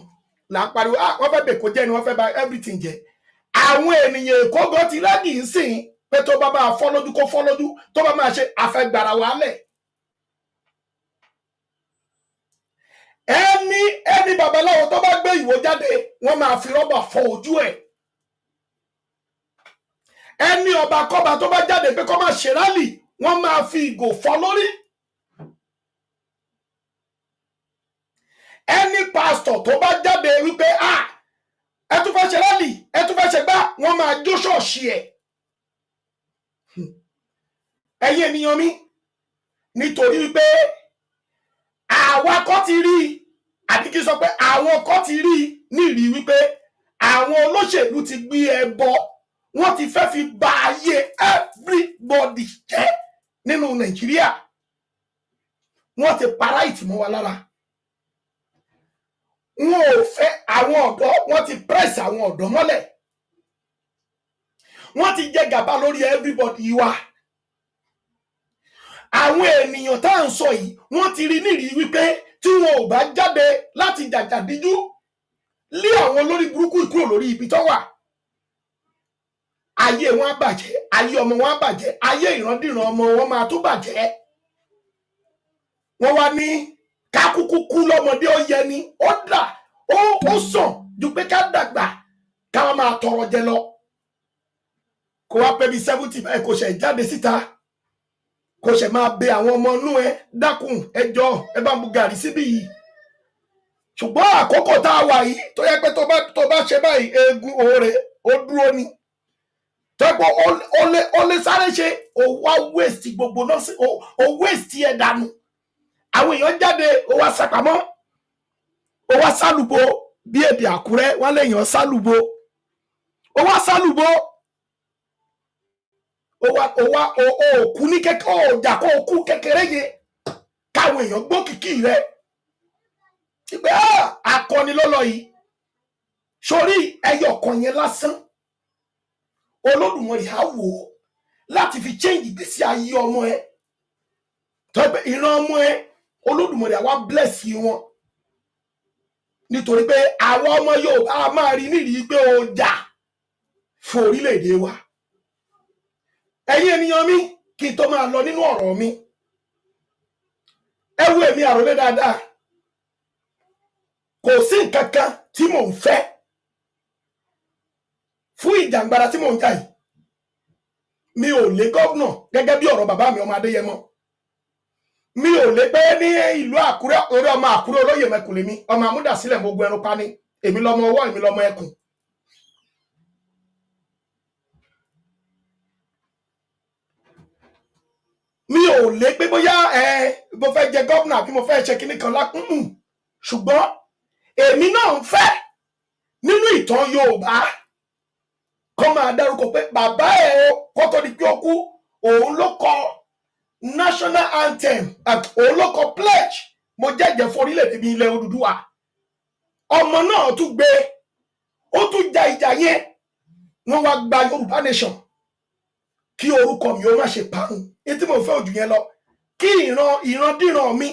là ń pariwo wọ́n fẹ́ bèkó jẹ́ ni wọ́n fẹ́ bà everything jẹ́. Àwọn ènìyàn Èkó gan ti rẹ́dì ń sìn pé tó bá máa fọ́ lójú kó fọ́ lójú, tó bá máa ṣe àfẹ́gbàrà wálẹ̀. Ẹni babaláwo tó bá gbé ìwò jáde wọ́n máa fi rọ́bà fọ́ ojú ẹ̀. Ẹni ọba kọ́ba tó bá jáde pé kó máa ṣe rálì wọ́n máa fi ìgò fọ́ lórí. Ẹni pásítọ̀ tó bá jáde wípé ẹ tún fẹ́ ṣe rálì ẹ tún fẹ́ ṣe gbá wọ́n máa jó ṣọ́ọ̀ṣì ẹ̀. Ẹ̀yin ènìyàn mi, nítorí wípé àwa kọ́ ti rí àti kí n sọ pé àwọn kọ́ ti rí nírìí wípé àwọn olóṣèlú ti gbé ẹbọ, wọ́n ti fẹ́ fi bà ayé everybody jẹ́ nínú Nàìjíríà. Wọ́n ti para ìtìmọ́ wa lára. Wọn ò fẹ́ àwọn ọ̀dọ́, wọ́n ti press àwọn ọ̀dọ́ mọ́lẹ̀. Wọ́n ti jẹ gàba lórí everybody wa. Àwọn ènìyàn tá à ń sọ yìí wọ́n ti rí nírìí wípé tí wọn ò bá jáde láti jàjàdíjú lé àwọn olórí burúkú kúrò lórí ibi tó wà, ayé wọn á bàjẹ́, ayé ọmọ wọn á bàjẹ́, ayé ìrandíran ọmọ wọn máa tún bàjẹ́. Wọ́n wá ní kákúkú kú lọ́mọdé ó yẹ ni, ó sàn ju pé ká dàgbà ká máa tọrọ jẹ lọ. Kó wá pé bí 70 báyìí kò ṣe jáde síta, kò ṣe máa bẹ àwọn ọmọ inú ẹ dákun ẹjọ ẹ bá mú gàrí síbí yìí. Ṣùgbọ́n àkókò tá a wà yìí tó yẹ pé tó bá ṣe báyìí eegun òòrè ó dúró ni. Tó yẹ pé ó lè sáré ṣe ó wá waste gbogbo náà sí ó waste ẹ̀ dànù. Àwọn èèyàn jáde ó wá sápamọ́, ó wá sálùbọ bí èdè Àkúrẹ́ wọ́n lè yàn sálùbọ, ó wá sálùbọ. Òkú ní kékeré ọjà kó kú kékeré yẹn káwọn èèyàn gbọ́ kìkì rẹ ìgbé akọni lọ́lọ́ yìí. Sórí ẹyọ kan yẹn lásán Olódùmarè á wò ó láti fi change ìgbésí ayé ọmọ ẹ. Tó pé ìran ọmọ ẹ Olódùmarè á wá bless wọn, nítorí pé àwọn ọmọ Yorùbá máa rí nírìí pé ó jà fún orílẹ̀-èdè wa. Ẹ̀yin ènìyàn mi, kí n tó máa lọ nínú ọ̀rọ̀ mi, ẹ wo èmi Àrólé dáadáa. Kò sí nǹkan kan tí mò ń fẹ́ fún ìjàngbara tí mò ń jà yìí. Mi ò lé gómìnà gẹ́gẹ́ bí ọ̀rọ̀ bàbá mi ọmọ Adéyẹmọ. Mi ò lé pé ní ìlú Àkúrẹ́ orí ọmọ Àkúrẹ́ olóyè mẹ́kùnlé mi, ọmọ amúdàsílẹ̀ mo gbọ́ ẹnu pa ni, èmi lọmọ ọwọ́ èmi lọmọ ẹkùn. Mi ò lé pé bóyá mo fẹ́ jẹ gómìnà àbí mo fẹ́ ṣe kíní kan lákùnún. Ṣùgbọ́n èmi náà ń fẹ́ nínú ìtàn Yorùbá kó máa dárúkọ pé bàbá ẹ̀ kó tó di pé ó kú òun ló kọ national anthem, òun ló kọ pledge mo jẹ́jẹ́ fún orílẹ̀-èdè mi ilẹ̀ Odùduwà. Ọmọ náà tún gbé, ó tún ja ìjà yẹn, wọ́n wá gba Yorùbá nation kí orúkọ mi ó má ṣe parun. Ètí mo fẹ́ ojú yẹn lọ, kí ìrandíran mi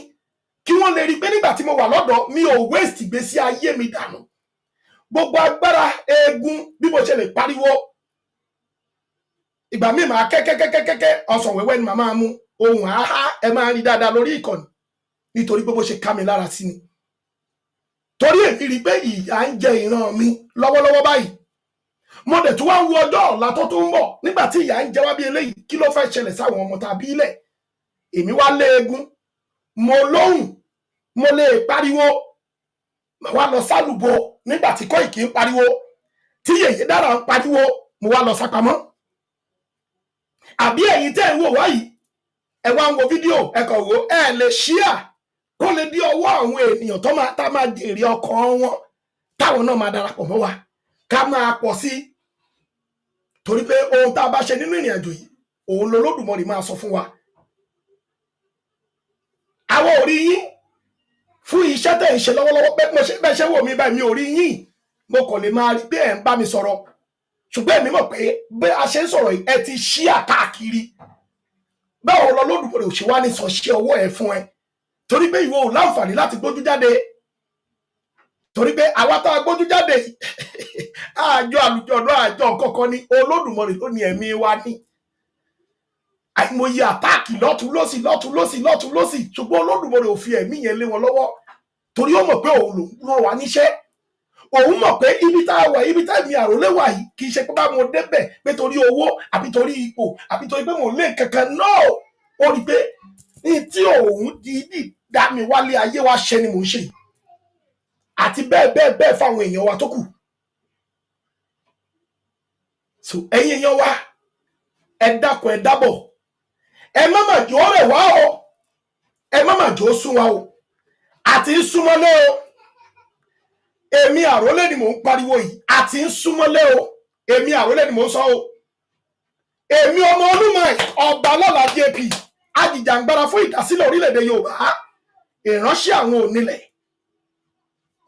kí wọ́n lè rí pé nígbà tí mo wà lọ́dọ̀ mi ò waste ìgbésí ayé mi dànù. Gbogbo agbára eegun bí mo ṣe lè pariwo, ìgbà míì máa kẹ́kẹ́kẹ́kẹ́kẹ́ ọsàn wẹ́wẹ́ ni màá máa mú, ohun àhá ẹ máa rí dáadáa lórí ìkànnì, nítorí pé bó ṣe ká mi lára sí ni. Torí èmi rí pé ìyà ń jẹ ìran mi lọ́wọ́lọ́wọ́ báyìí. Mo dẹ̀ tún wá ń wo ọjọ́ ọ̀la tó tún ń bọ̀ nígbà tí ìyà ń jẹ wá bí eléyìí, kí ló fẹ́ ṣẹlẹ̀ sáwọn ọmọ tàbí ilẹ̀. Èmi wá lé eegun, mo lóhùn, mo lè pariwo, mo wá lọ sálùbọ nígbà tí Kóìkì ń pariwo, tí Yèyé Dára ń pariwo, mo wá lọ sápamọ́. Àbí ẹ̀yin tẹ́ ń wò wáyìí, ẹ wá ń wo fídíò, ẹ kàn wò, ẹ lè ṣíà kó lè dí ọwọ́ àwọn ènìyàn tó máa jèrè ọkàn wọn, táwọn náà máa darapọ̀ mọ́ wa, ká máa pọ̀ sí. Torí pé ohun tá a bá ṣe nínú ìrìn àjò yìí, òun l'Olódùmarè máa sọ fún wa. Àwọn ò rí yín fún iṣẹ́ tẹ̀ ń ṣe lọ́wọ́lọ́wọ́, bẹ́ẹ̀ ṣe wò mí báyìí, mi ò rí yín mo kàn lè máa rí pé ẹ̀ ń bá mi sọ̀rọ̀ ṣùgbọ́n èmi mọ̀ pé bí a ṣe ń sọ̀rọ̀ yìí ẹ ti ṣí àkáàkiri báwo lọ lódùmọ̀rè ò ṣe wá ní sàn ṣe ọwọ́ ẹ fún ẹ torí pé ìwọ ò láǹfààní láti gbójú jáde torí pé àwa tá a gbójú jáde àjọ àlùjọ̀nù àjọ kọ̀ọ̀kan ní Olódùmarè ló ní ẹ̀mí wa ní àìmọye àtáàkì lọ́tún lọ́sì ṣùgbọ́n Olódùmarè ò fi ẹ̀mí yẹn lé wọn lọ́wọ́ torí ó mọ̀ pé òun ló ń rán wa níṣẹ́ òun mọ̀ pé ibi tá a wà ibi tá mi àròlé wà yìí kì í ṣe pé bá mo débẹ̀ pé torí owó àbí torí ipò àbí torí pé mo lé kankan náà ó rí pé ní tí òun dídì dá mi wálé ayé wa ṣe ni mò ń ṣe àti bẹ́ẹ̀ fáwọn èèyàn wa tó kù so ẹ̀yin èèyàn wa ẹ dákun ẹ dábọ̀ ẹ má mà jọ rẹ̀ wá o ẹ má mà jọ sún wa o àti ń súnmọ́lé o èmi àrólé ni mò ń pariwo yìí àti ń súnmọ́lé o èmi àrólé ni mò ń sọ o èmi ọmọ Olúmọ ọba lọ́la JP ajìjàǹgbara fún ìdásílẹ̀ orílẹ̀-èdè Yorùbá ìránṣẹ́ àwọn onílẹ̀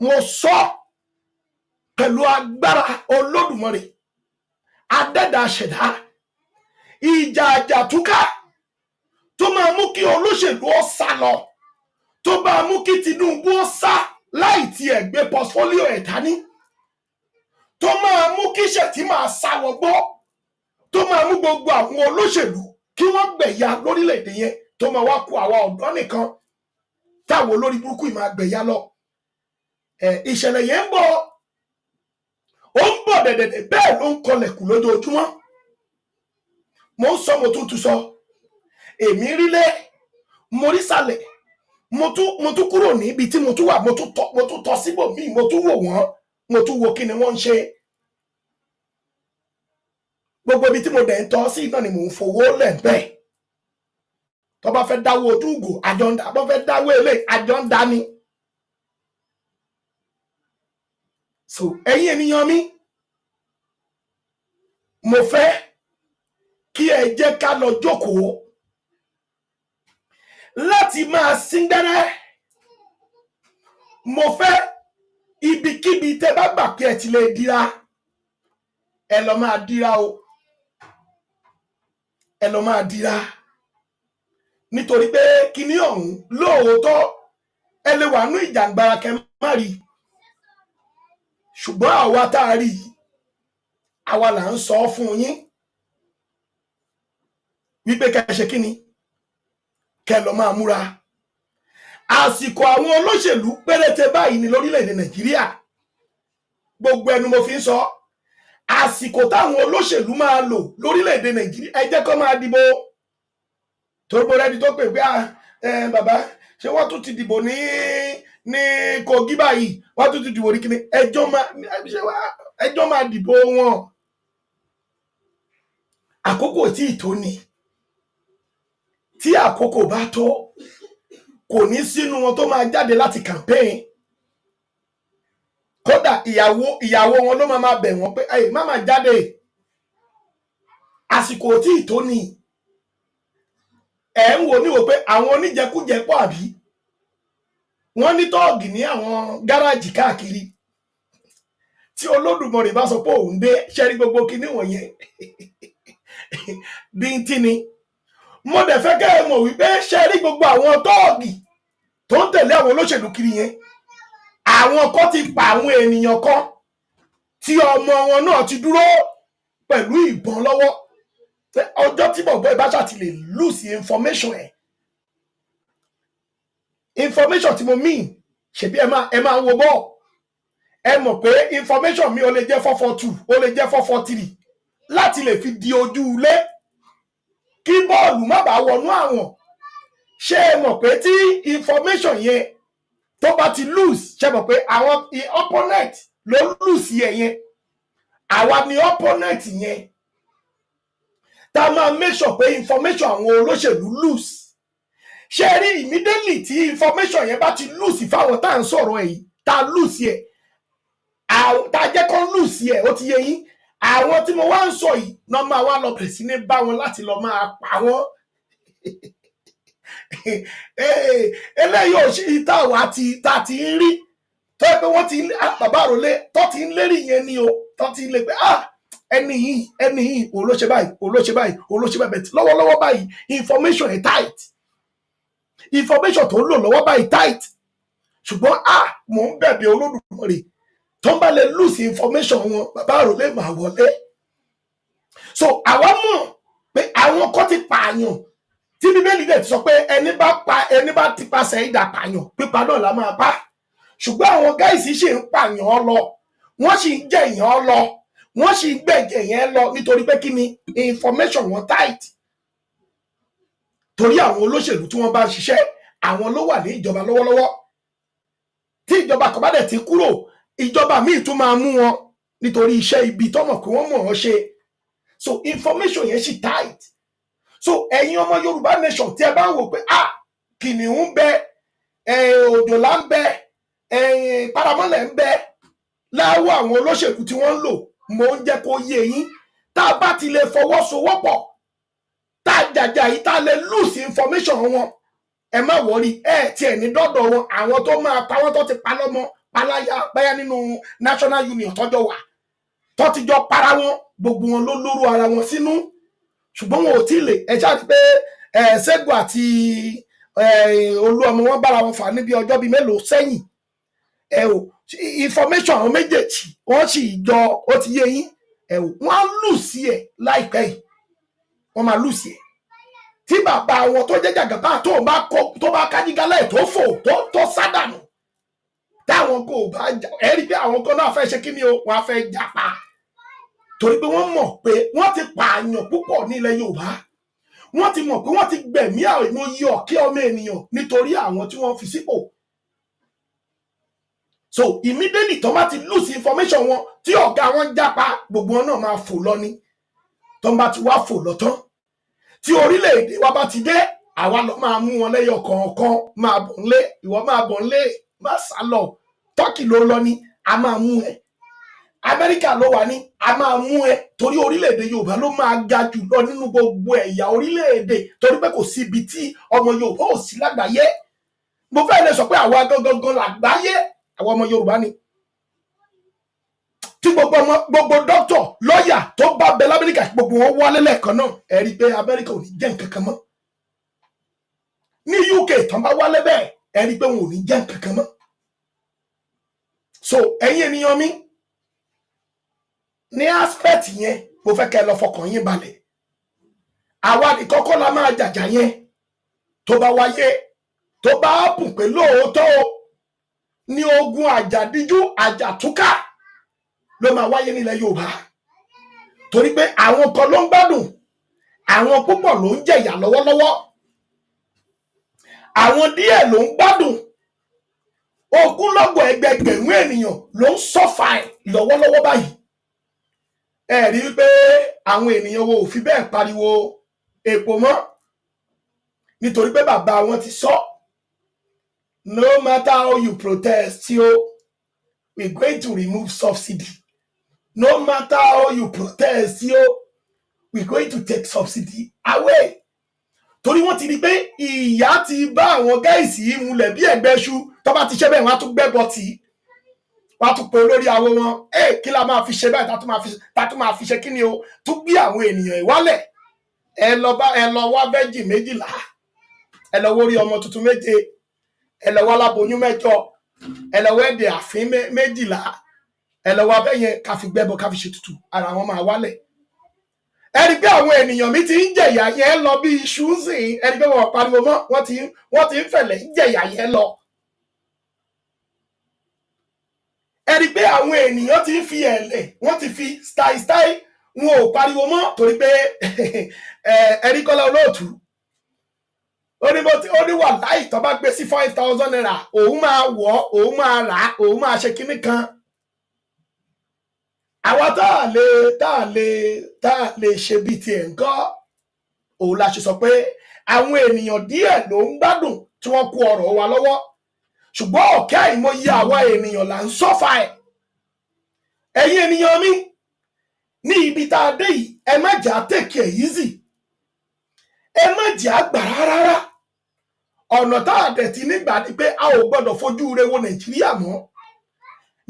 mo sọ pẹ̀lú agbára Olódùmarè adẹ́dàá ṣẹ̀dá ìjà àjàtúkà tó máa mú kí olóṣèlú ó sá lọ tó bá mú kí Tinubu ó sá láì tiẹ̀ gbé pọtifólíò ẹ̀ dání tó máa mú kí Shettima sá wọgbọ́ tó máa mú gbogbo àwọn olóṣèlú kí wọ́n gbẹ̀yà lórílẹ̀‐èdè yẹn tó máa wá kó àwa ọ̀dọ́ nìkan táwọn olórí burúkú yìí máa gbẹ̀yà lọ ìṣẹ̀lẹ̀ yẹn ń bọ̀ ó ń bọ̀ dẹ̀dẹ̀dẹ̀ bẹ́ẹ̀ ló ń kọlẹ̀kùn lójoojúmọ́ mo ń sọ mo tún sọ èmi rílé mo rí sàlẹ̀ mo tún kúrò níbi tí mo tún wà mo tún tọ́ síbòmíì mo tún wò wọ́n mo tún wo kí ni wọ́n ń ṣe gbogbo ibi tí mo dẹ̀ ń tọ́ sí náà ni mò ń fowó lẹ̀ bẹ́ẹ̀ tó bá fẹ́ dáwó ojú ìgò àjọ ń dá bá fẹ́ dáwó ilé àjọ ń dá ni so ẹ̀yin ènìyàn mi mo fẹ́ kí ẹ jẹ́ ká lọ jókòó láti máa sín gbẹ́rẹ́ mo fẹ́ ibikíbi tẹ́ bá gbà pé ẹ ti lè dira ẹ lọ máa dira o ẹ lọ máa dira nítorí pé kíní ọ̀hún lóòótọ́ ẹ lè wà nú ìjàngbara kẹ má rí ṣùgbọ́n àwa tá a rí àwa là ń sọ fún yín wípé kẹ ṣe kíni kẹ lọ máa múra àsìkò àwọn olóṣèlú péréte báyìí ní lórílẹ̀-èdè Nàìjíríà gbogbo ẹnu mo fi ń sọ àsìkò táwọn olóṣèlú máa lò lórílẹ̀-èdè Nàìjíríà ẹ jẹ́ kó máa dìbò torí mo rẹ́ni tó pè pé bàbá ṣé wọ́n tún ti dìbò ní Kogi báyìí wọ́n tún ti dìbò ní kíni ẹjọ́ máa dìbò wọn àkókò tí ì tó ni tí àkókò bá tó kò ní sínú wọn tó máa jáde láti campaign kódà ìyàwó wọn ló máa bẹ̀ wọ́n pé ẹ má máa jáde àsìkò tí ì tó ni ẹ̀ ń wò ní wò pé àwọn oníjẹkújẹ pọ̀ àbí wọ́n ní tọ́ọ̀gì ní àwọn gáràjì káàkiri tí Olódùmarè bá sọ pé òun dé ṣẹ́rí gbogbo kinní wọ̀nyẹn bíntín ni mo dẹ̀ fẹ́ kẹ́ ẹ mọ̀ wípé ṣẹ́rí gbogbo àwọn tọ́ọ̀gì tó ń tẹ̀lé àwọn olóṣèlú kiri yẹn àwọn kan ti pa àwọn ènìyàn kan tí ọmọ wọn náà ti dúró pẹ̀lú ìbọn lọ́wọ́ ọjọ́ tí bọ̀bọ́ ìbáṣà ti lè lose information ẹ̀ information tí mo mean ṣebí ẹ máa wo bọ́ ẹ mọ̀ pé information mi ó lè jẹ́ 442 ó lè jẹ́ 443 láti lè fi di ojú ilé kí bọ́ọ̀lù má bàa wọnú àwọn ṣé ẹ mọ̀ pé tí information yẹn tó bá ti lose ṣe mọ̀ pé àwọn opponent ló lose yẹn àwa ni opponent yẹn tá a máa make sure pé information àwọn olóṣèlú lose ṣe rí immediately tí information yẹn bá ti lose fáwọn tá à ń sọ̀rọ̀ ẹ̀ yìí tá a lose yẹ tá a jẹ́ kó lose yẹ ó ti yé yín àwọn tí mo wá ń sọ yìí náà máa wá lọ bẹ̀rẹ̀ sí ní bá wọn láti lọ máa pa wọ́n eléyìí ò ṣe ìta wa tá a ti ń rí tó yẹ pé wọ́n ti bàbá àròlé tó ti ń lérí yẹn ni o tó ti ń lé pé ẹni yìí òun ló ṣe báyìí òun ló ṣe báyìí òun ló ṣe báyìí bẹ́ẹ̀ lọ́wọ́lọ́wọ́ báyìí information ẹ̀ tight information tó ń lò lọ́wọ́ báyìí tight ṣùgbọ́n mò ń bẹ̀bẹ̀ Olódùmarè tó ń bá lè lose information wọn bàbá àròlé máa wọlé so àwa mọ̀ pé àwọn kan ti pààyàn tí Bíbélì dẹ̀ ti sọ pé ẹni bá ti pasẹ̀ ìdà pààyàn pípa náà la máa pa ṣùgbọ́n àwọn gáìsì ṣì ń pààyàn lọ wọ́n sì ń jẹ̀yàn lọ wọ́n sì ń gbẹ̀jẹ̀ yẹn lọ nítorí pé kí ni information wọn tight torí àwọn olóṣèlú tí wọ́n bá ń ṣiṣẹ́ àwọn ló wà ní ìjọba lọ́wọ́lọ́wọ́ tí ìjọba kan bá dẹ̀ ti kúrò ìjọba míì tún máa mú wọn nítorí iṣẹ́ ibi tọ́mọ̀ pé wọ́n mọ̀ ọ́ ṣe so information yẹn sì tight so ẹ̀yin ọmọ Yorùbá nation tí ẹ bá ń wò pé kìnìún ń bẹ òjòlá ń bẹ paramọ́lẹ̀ ń bẹ láwọ àwọn olóṣèlú tí wọ́n ń lò mo ń jẹ́ kó yé yín tá a bá ti lè fọwọ́sowọ́pọ̀ tá a jàjà yìí tá a lè lose information wọn ẹ má wọrí tiẹ̀ ní dọ́dọ̀ wọn àwọn tó máa pa wọ́n tó ti pa lọ́mọ paláyà báyà nínú National Union tọ́jọ́ wà tó ti jọ para wọn gbogbo wọn ló lóru ara wọn sínú ṣùgbọ́n wọn ò tí ì lè ẹ ṣáà rí pé Ṣẹ́gun àti Olúọmọ wọn bára wọn fà níbi ọjọ́ bíi mélòó sẹ́yìn information àwọn méjèèjì wọ́n sì jọ ó ti yé yín wọ́n á lù sí ẹ̀ láìpẹ́ yìí wọ́n máa lù sí ẹ̀ tí bàbá wọn tó jẹ́ Jàgàbá tó bá kájígálẹ̀ tó fò tó sádànù táwọn kò bá jà ẹ rí i pé àwọn kan náà fẹ́ ṣe kí ni o wọ́n á fẹ́ jàpá torí pé wọ́n mọ̀ pé wọ́n ti pààyàn púpọ̀ nílẹ̀ Yorùbá wọ́n ti mọ̀ pé wọ́n ti gbẹ̀mí àìmọye ọ̀kẹ́ ọmọ ènìyàn nítorí àwọn tí wọ́n fi sípò so immediately tó bá ti lose information wọn tí ọ̀gá wọn jápa gbogbo wọn náà máa fò lọ ni tó bá ti wá fò lọ tán tí orílẹ̀-èdè wa bá ti dé àwa lọ máa mú wọn lẹ́yọ kọ̀ọ̀kan máa bọ̀ ńlé ìwọ máa bọ̀ ńlé má sá lọ Tọ́kì ló lọ ni a máa mú ẹ Amẹ́ríkà ló wà ní a máa mú ẹ torí orílẹ̀-èdè Yorùbá ló máa ga jù lọ nínú gbogbo ẹ̀yà orílẹ̀-èdè torí pé kò sí ibi tí ọmọ Yorùbá ò sí lágbàáyé mo fẹ́ lè sọ pé àwa gangan lágbàáyé àwọn ọmọ Yorùbá ni tí gbogbo dókítà lọ́ọ̀yà tó bá bẹ l'Amẹ́ríkà gbogbo wọn wálé lẹ́ẹ̀kan náà ẹ rí i pé Amẹ́ríkà ò ní jẹ́ nǹkan kan mọ́ ní UK tán bá wálé bẹ́ẹ̀ ẹ rí i pé wọn ò ní jẹ́ nǹkan kan mọ́ so ẹ̀yin ènìyàn mi ní aspect yẹn mo fẹ́ kẹ́ lọ fọkàn yín balẹ̀ àwa ní kọ́kọ́ la máa jàjà yẹn tó bá wáyé tó bá bùn pé lóòótọ́ ní ogun àjàdíjú àjàtúkà ló máa wáyé nílẹ̀ Yorùbá torí pé àwọn kan ló ń gbádùn àwọn púpọ̀ ló ń jẹ̀yà lọ́wọ́lọ́wọ́ àwọn díẹ̀ ló ń gbádùn ogúnlọ́gọ̀ ẹgbẹgbẹ̀rún ènìyàn ló ń sọ́fà ẹ̀ lọ́wọ́lọ́wọ́ báyìí ẹ rí wípé àwọn ènìyàn wo ò fi bẹ́ẹ̀ pariwo epo mọ́ nítorí pé bàbá wọn ti sọ no matter how you protest we're going to remove subsidy no matter how you protest we're going to take subsidy away torí wọ́n ti rí pé ìyà ti bá àwọn gáìsì yìí múlẹ̀ bí ẹ̀gbẹ́ iṣu tó bá ti ṣe bẹ́ẹ̀ wọ́n á tún gbẹ́bọ tì í wọ́n á tún pe olórí awo wọn kí la máa fi ṣe báyìí tá tún máa fi ṣe kí ni o tún gbé àwọn ènìyàn ìwálẹ̀ ẹ lọ wá vẹ́jì 12 ẹ lọ wórí ọmọ tuntun 7 ẹ lọ wá láboyún 8 ẹ lọ wẹ́ẹ̀dẹ̀ àfín 12 ẹ lọ wá bẹ́yẹn ká fi gbẹ́bọ ká fi ṣe tutù ara wọn máa wálẹ̀ ẹ rí pé àwọn ènìyàn mi ti ń jẹ̀yà yẹn lọ bí iṣu sìn ẹ rí pé wọn pariwo mọ́ wọ́n ti ń fẹ̀lẹ̀ ń jẹ̀yà yẹn lọ ẹ rí pé àwọn ènìyàn ti ń fi ẹ̀lẹ̀ wọ́n ti fi style wọn ò pariwo mọ́ torí pé ẹ̀rí Kọ́lá Olóòtú ó ní wà láì tó bá gbé sí 5,000 naira òun máa wọ̀ òun máa rà òun máa ṣe kinní kan àwa tá a lè ṣe bíi tiẹ̀ ń kọ́ òun la ṣe sọ pé àwọn ènìyàn díẹ̀ ló ń gbádùn tí wọ́n kó ọrọ̀ wa lọ́wọ́ ṣùgbọ́n ọ̀kẹ́ àìmọye àwa ènìyàn là ń sọ́fà ẹ̀ ẹ̀yin ènìyàn mi ní ibi tá a dé yìí ẹ má jà take it easy ẹ má jà gbà rárá ọ̀nà tá a dẹ̀ ti nígbà ni pé a ò gbọ́dọ̀ fojú re wo Nàìjíríà mọ́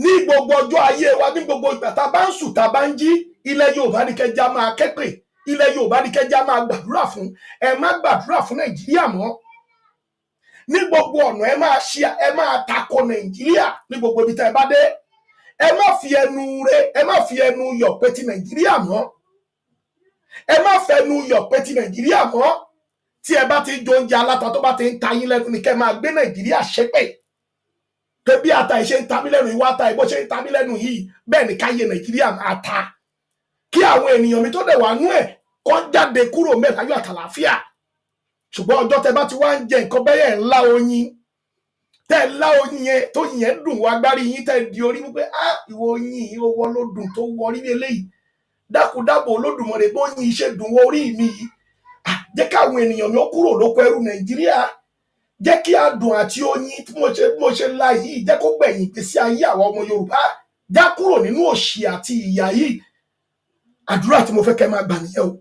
ní gbogbo ọjọ́ ayé wa, ní gbogbo ìgbà tá a bá ń sùn tá a bá ń jí, ilẹ̀ Yorùbá ní kẹjá máa képe, ilẹ̀ Yorùbá ní kẹjá máa gbàdúrà fún. Ẹ má gbàdúrà fún Nàìjíríà mọ́. Ní gbogbo ọ̀nà ẹ máa tako Nàìjíríà ní gbogbo ibi tá ẹ bá dé. Ẹ má fi ẹnu yọ̀ pé ti Nàìjíríà mọ́. Ẹ má fẹnu yọ̀ pé ti Nàìjíríà mọ́. Tí ẹ bá ti jẹ oúnjẹ aláta tó bá ti ń ta yín lẹ́nu ni kẹ́ máa gbé Nàìjíríà ṣépè. Pé bí ata ìṣe ń ta mí lẹ́nu, ìwà ata ìbò ṣe ń ta mí lẹ́nu yìí, bẹ́ẹ̀ ni káyé Nàìjíríà máa ta. Kí àwọn ènìyàn mi tó dẹ̀ wà nú ẹ̀ kó jáde kúrò mẹ́ láyọ̀ àtàlàáfíà. Ṣùgbọ́n ọjọ́ tẹ bá ti wá ń jẹ nǹkan bẹ́yẹ̀ ńlá oyin, tẹ́ ńlá oyin yẹn tó yin yẹn dùn wá gbárí yín, tẹ́ di orí wípé ìwọ oyin yìí owó ló dùn tó wọ orí eléyìí. Dákúdábò Olódùmarè bó yin iṣẹ́ dùn wọ orí mi yìí. Jẹ́ káwọn ènìyàn mi ó kúrò lóko ẹrú Nàìjíríà. Jẹ́ kí adùn àti oyin tí mo ṣe la yìí jẹ́ kó gbẹ̀yìn ìgbésí ayé àwọn ọmọ Yorùbá. Já kúrò nínú òṣì àti ìyà yìí. Àdúrà tí mo fẹ́ kẹ́ máa gbà nìyẹn o.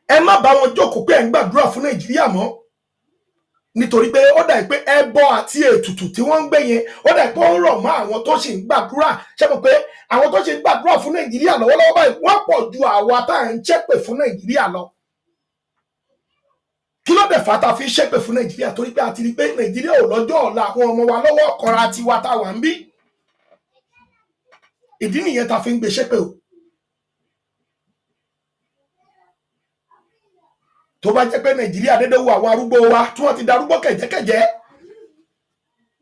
Ẹ má bá wọn jókòó pé ẹ ń gbàdúrà fún Nàìjíríà mọ́. Nítorí pé ó dà pé ẹbọ àti ètùtù tí wọ́n ń gbé yẹn, ó dà pé ó ń rọ̀ mọ́ àwọn tó ṣì ń gbàdúrà. Ṣé mo pé àwọn tó ṣì ń gbàdúrà fún Nàìjíríà lọ́wọ́lọ́wọ́ báyìí wọ́n pọ̀ ju àwa tá à ń ṣépè fún Nàìjíríà lọ. Kí ló dé fà tá fi ṣépè fún Nàìjíríà? Torí pé a ti rí pé Nàìjíríà ò lọ́jọ́ ọ̀la àwọn ọmọ wa lọ́wọ́ ọ̀kọ̀ra tiwa tá wà ń bí. Ìdí nìyẹn tá fi ń gbé ṣépè o. Tó bá jẹ́ pé Nàìjíríà dédé wo àwọn arúgbó wa tí wọ́n ti darúgbó kẹ̀jẹ́kẹ̀jẹ́,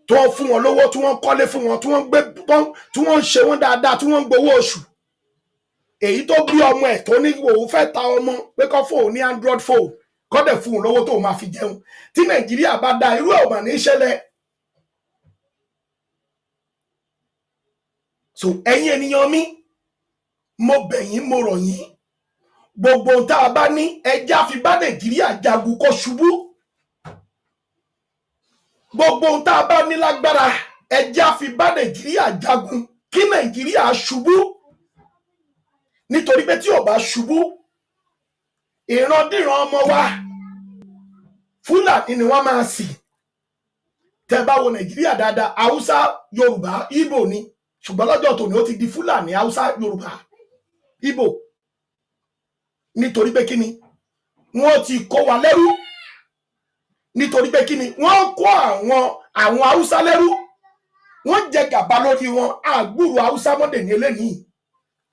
tí wọ́n fún wọn lówó, tí wọ́n kọ́lé fún wọn, tí wọ́n ń ṣe wọn dáadáa, tí wọ́n ń gbowó oṣù. Èyí tó bí ọmọ ẹ̀ tó ní òun fẹ́ ta ọmọ pé kó fóun ní Android phone, kó dẹ̀ fún un lówó tó máa fi jẹun. Tí Nàìjíríà bá da irú ẹ̀ ò mà ní ṣẹlẹ̀. So ẹ̀yin ènìyàn mi, mo bẹ̀ yín, mo rọ̀ yín. Gbogbo tá a bá ní ẹjá fi bá Nàìjíríà jagun kó ṣubú. Gbogbo tá a bá ní lágbára ẹjá fi bá Nàìjíríà jagun kí Nàìjíríà ṣubú. Nítorí pé tí ò bá ṣubú, ìrandíran ọmọ wa Fúlàní ni wọ́n máa sìn. Tẹ́ bá wo Nàìjíríà dáadáa, Haúsá, Yorùbá, Ìgbò ni. Ṣùgbọ́n lọ́jọ́ tòní ó ti di Fúlàní, Haúsá, Yorùbá, Ìgbò. Nítorí pé kíni wọ́n ti kó wa lẹ́rú. Nítorí pé kíni wọ́n kó àwọn Haúsá lẹ́rú. Wọ́n jẹ gàba lórí wọn. Àgbúrò Haúsá mọ́dẹ̀ ní eléyìí.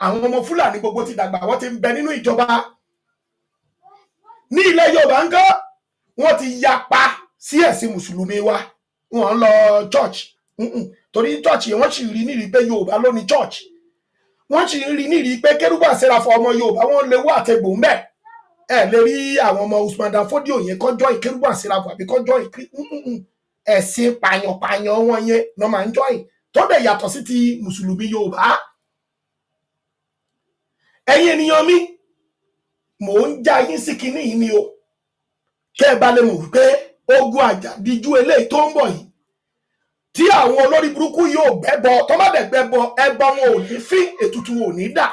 Àwọn ọmọ Fúlàní gbogbo ti dàgbà, wọ́n ti ń bẹ nínú ìjọba. Ní ilẹ̀ Yorùbá ńkọ́ wọ́n ti yapa sí ẹ̀sìn Mùsùlùmí wa. Wọ́n lọ church. Torí church yẹn wọ́n sì rí nírí pé Yorùbá ló ní church. Wọ́n sì rí nírí pé Kérúbù Séráfù ọmọ Yorùbá wọ́n lè wá àtẹ̀gbò ńbẹ̀. Ẹ lè rí àwọn ọmọ Usman Dan Fodio yẹn kọjọ́ Kérúbù Séráfù àbí kọjọ́ ẹ̀sìn pàyànpàyàn wọn yẹn ló máa ń jọ́yìn tó dẹ̀ yàtọ̀ sí ti Mùsùlùmí Yorùbá. Ẹ̀yin ènìyàn mi, mò ń já yín sí kinní yìí ni o. Kẹ́ ẹ bá lè mọ̀ wípé ogun àjàdíjú eléyìí tó ń bọ̀ yìí, tí àwọn olórí burúkú yóò gbẹ́bọ, tó má dẹ̀ gbẹ́bọ, ẹbọ wọn ò ní fín, ètùtù ò ní dà.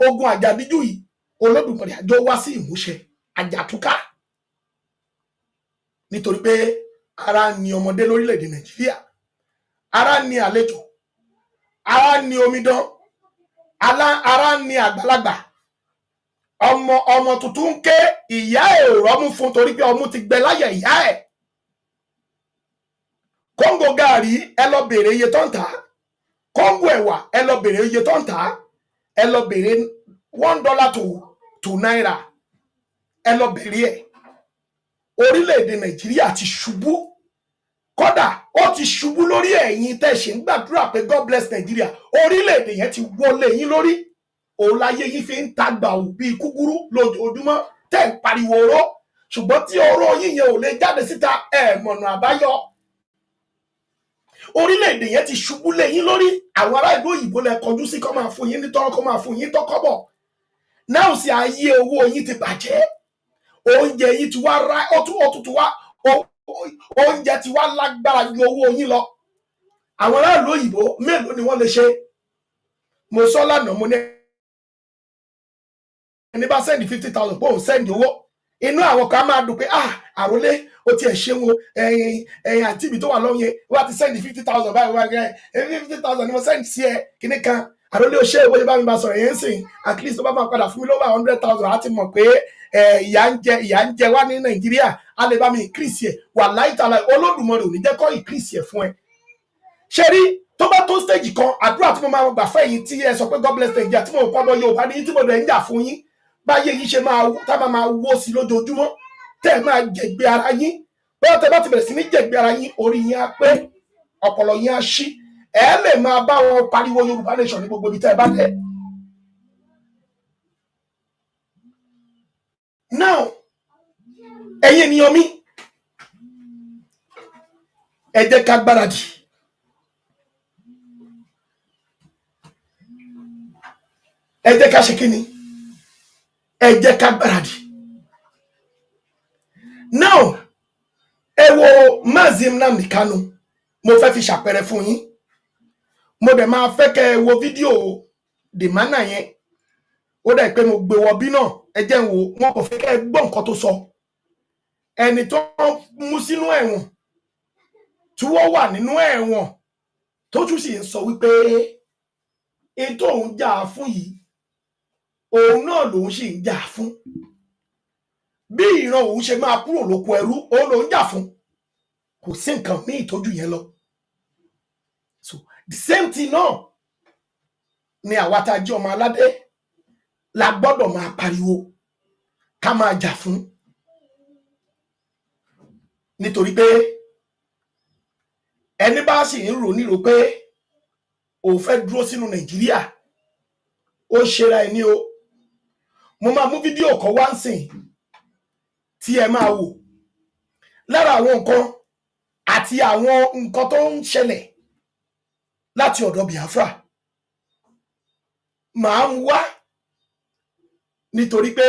Ogun àjàdíjú yìí Olódùmarè àjọ wá sí ìmúṣẹ, àjàtúkà. Nítorí pé ara ni ọmọdé lórílẹ̀‐èdè Nàìjíríà, ara ni àlejò, ara ni omidan, ara ni àgbàlagbà. Ọmọ tuntun ń ké, ìyá ẹ̀ ò rọ́mú fún torí pé ọmú ti gbẹ láyà ìyá ẹ̀. Kóńgò gààrí ẹ lọ bèrè iye tó ń tà. Kóńgò ẹ̀wà ẹ lọ bèrè iye tó ń tà. Ẹ lọ bèrè $1 to náírà. Ẹ lọ bèrè ẹ̀. Orílẹ̀-èdè Nàìjíríà ti ṣubú. Kódà ó ti ṣubú lórí ẹ̀yin tẹ́ ṣe ń gbàdúrà pé God bless Nàìjíríà. Orílẹ̀-èdè yẹn ti wọlé yín lórí. Òun láyé yín fi ń tagbà bí kúkúrú lójoojúmọ́ tẹ́ ń pariwo oró. Ṣùgbọ́n tí oró yín yẹn ò lè jáde síta, ẹ̀ mọ̀nà àbáyọ. Orílẹ̀-èdè yẹn ti ṣubú lé yín lórí. Àwọn ará ìlú òyìnbó lẹ kọjú sí kó máa fún yín ní tọ́rọ́, kó máa fún yín tọ́kọ́bọ̀. Náà sì ayé owó yín ti bàjẹ́. Oúnjẹ yín ti wá rá, oúnjẹ ti wá lágbára ju owó yín lọ. Àwọn ará ìlú òyìnbó mélòó ni wọ́n lè ṣe? Mo sọ lánàá, mo ní ẹni bá sẹ́ndì 50,000 pé òun sẹ́ndì owó. inú àwọn kan máa dùn pé àrólé ó tiẹ̀ ṣeun o ẹ̀yin àǹtí mi tó wà lọ́yẹ wá ti sẹ́ndì 50,000 báyìí wá gẹ́ 50,000 ni mo sẹ́ndì sí ẹ kíní kan àrólé ó ṣe ìwé bá mi bá sọ̀rọ̀ yẹn sìn at least tó bá máa padà fún mi lọ́wọ́ 100,000 á ti mọ̀ pé ìyà ń jẹ wá ní Nàìjíríà á lè bá mi increase ẹ̀ wà láìtàlá Olódùmarè ò ní jẹ́ kó increase ẹ̀ fún ẹ. ṣe rí tó bá tó stage kan àdúrà tí mo máa gbà fẹ́ yìí tí ẹ sọ pé God bless Nigeria tí mo kọ́ lọ Yorùbá ní tí mo dẹ̀ ń jà fún yín báyé yìí ṣe máa wó sí lójoojúmọ́ tẹ́ ẹ máa jẹ̀gbẹ́ ara yín bóyá tẹ́ bá ti bẹ̀rẹ̀ sí ní jẹ̀gbẹ́ ara yín orí yín á pé ọpọlọ yín á ṣí ẹ lè máa bá wọn pariwo Yorùbá nation ní gbogbo ibi tẹ́ ẹ bá dé. now ẹ̀yin ènìyàn mi ẹ jẹ́ ká gbáradì ẹ jẹ́ ká ṣe kí ni ẹ jẹ́ ká gbáradì. now ẹ wo Mazi Nnamdi Kanu mo fẹ́ fi ṣàpẹẹrẹ fún yín mo dẹ̀ máa fẹ́ kẹ́ ẹ wo fídíò dèmánà yẹn ó dẹ̀ pé mo gbé wọ bí náà ẹ jẹ́ n wò wọn kò fẹ́ kẹ́ ẹ gbọ́ nǹkan tó sọ ẹni tó mú sínú ẹ̀wọ̀n tí wọ́n wà nínú ẹ̀wọ̀n tó tún sì ń sọ wípé ètò òun jà fún yìí òun náà lòun sì ń jà fún bí ìran òun ṣe máa kúrò lóko ẹrú òun lòun jà fún kò sí nǹkan ní ìtọ́jú yẹn lọ. so the same thing náà ni àwa tá a jẹ́ ọmọ aládé la gbọ́dọ̀ máa pariwo ká máa jà fún nítorí pé ẹni bá sì ń rò nílò pé òun fẹ́ dúró sínú Nàìjíríà ó ṣera ẹni o. mo máa mú fídíò kan wá ń sìn tí ẹ máa wò lára àwọn nǹkan àti àwọn nǹkan tó ń ṣẹlẹ̀ láti ọ̀dọ̀ Biafra màá ń wá nítorí pé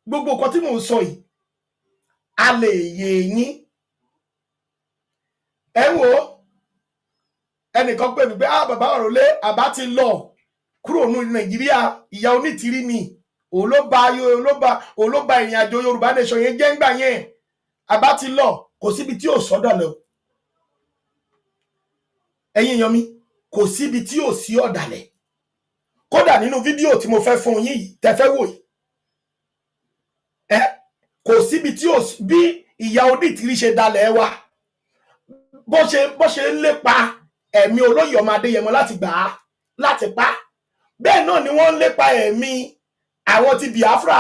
gbogbo nǹkan tí mò ń sọ yìí a lè yé yín. ẹ wò ẹnìkan pè mí pé bàbá Àrólé àbá ti lọ kúrò ní Nàìjíríà ìyá onítìrí ni òun ló ba ìrìn àjò Yorùbá nation yẹn jẹ́ ńgbà yẹn àbá ti lọ kò síbi tí ò sọ́dọ̀ lọ. ẹ̀yin èèyàn mi kò síbi tí ò sí ọ̀dàlẹ̀ kódà nínú fídíò tí mo fẹ́ fún yín yìí tẹ́ fẹ́ wò yìí kò síbi tí ò bí ìyá onítìrí ṣe dalẹ̀ wa bó ṣe ń lépa ẹ̀mí olóyè ọmọ Adéyẹmọ láti gbà á láti pa bẹ́ẹ̀ náà ni wọ́n ń lépa ẹ̀mí àwọn ti Biafra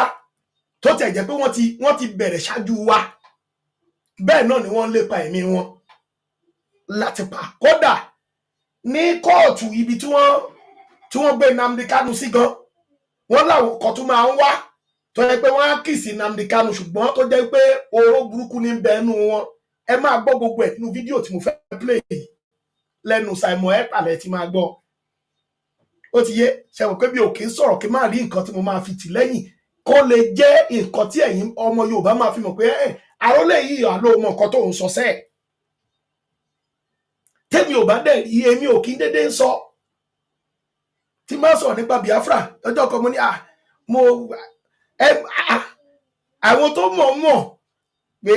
tó tẹ̀ jẹ́ pé wọ́n ti bẹ̀rẹ̀ ṣáájú wa bẹ́ẹ̀ náà ni wọ́n ń lépa ẹ̀mí wọn láti pa. kódà ní kóòtù ibi tí wọ́n gbé Nnamdi Kanu sí gan wọ́n láwọn kan tún máa ń wá tó jẹ́ pé wọ́n á kìsì Nnamdi Kanu ṣùgbọ́n tó jẹ́ pé oró burúkú ní bẹ́ẹ̀nu wọn. ẹ máa gbọ́ gbogbo ẹ̀ nínú fídíò tí mo fẹ́ play lẹ́nu Simon Ekpa lẹ ti máa gbọ́. ó ti yé ṣẹ̀wọ̀n pé bí òkè ń sọ̀rọ̀ kí n máa rí nǹkan tí mo máa fi tì lẹ́yìn kó lè jẹ́ nǹkan tí ẹ̀yin ọmọ Yorùbá máa fi mọ̀ pé Àrólé yìí àlọ́ mọ nǹkan tó ń sọ sẹ́ẹ̀. tèmi ò bá dẹ̀ rí èmi ò kí ń dédé ń sọ tí máa sọ̀rọ̀ nípa Biafra lọ́jọ́ kan mo ní àwọn tó mọ̀ pé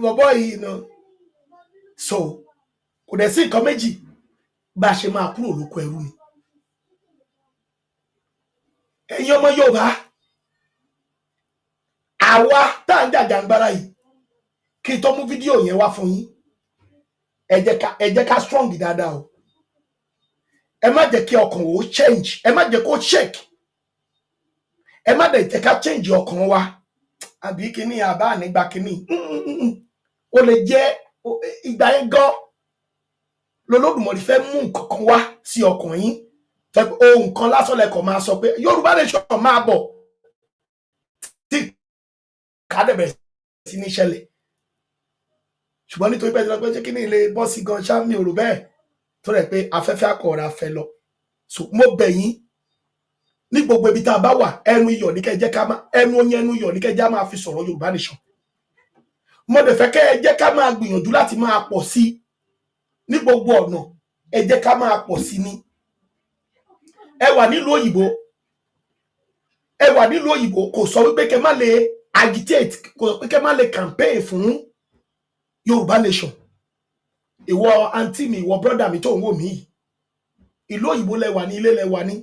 bọ̀bọ̀ yìí náà so kò dẹ̀ sí nǹkan méjì bá a ṣe máa kúrò lóko ẹrú ni. ẹ̀yin ọmọ Yorùbá àwa tá à ń jàjàǹgbara yìí kí n tó mú fídíò yẹn wá fún yín ẹ jẹ́ ká strong dáadáa o. ẹ má jẹ́ kí ọkàn wo change ẹ má jẹ́ kó shake ẹ má dẹ̀ jẹ́ ká change ọkàn wa àbí kíní àbá nígbà kíní ó lè jẹ́ ìgbà yẹn gan lọ́lọ́dùmarè fẹ́ mú nǹkan kan wá sí ọkàn yín ohun kan lásán lẹ́kọ̀ọ́ máa sọ pé Yorùbá nation máa bọ̀ tí kádẹ́bẹ̀ sí ní ṣẹlẹ̀ ṣùgbọ́n nítorí pé ṣe kí ní ilé bọ́sì gan ṣá mi ò rò bẹ́ẹ̀ tó rẹ̀ pé afẹ́fẹ́ akọ̀ọ̀rọ̀ afẹ́ lọ. so mo bẹ̀ yín ní gbogbo ibi tá a bá wà ẹnu iyọ̀ ní kẹjẹ́ ká máa ẹnu oyin ẹnu iyọ̀ ní kẹjẹ́ máa fi sọ̀rọ̀ Yorùbá nation. mo dẹ̀ fẹ́ kẹ́ ẹ jẹ́ ká máa gbìyànjú láti máa pọ̀ sí ní gbogbo ọ̀nà ẹ jẹ́ ká máa pọ̀ sí ní. ẹ wà nílùú òyìnbó kò sọ wípé kẹ má lè agitate kò sọ pé kẹ́ má lè campaign fún Yorùbá nation. Ìwọ àǹtí mi, ìwọ brother mi tó ń wò mí, ìlú òyìnbó lẹ́wà ní, ilé lẹ́wà ní,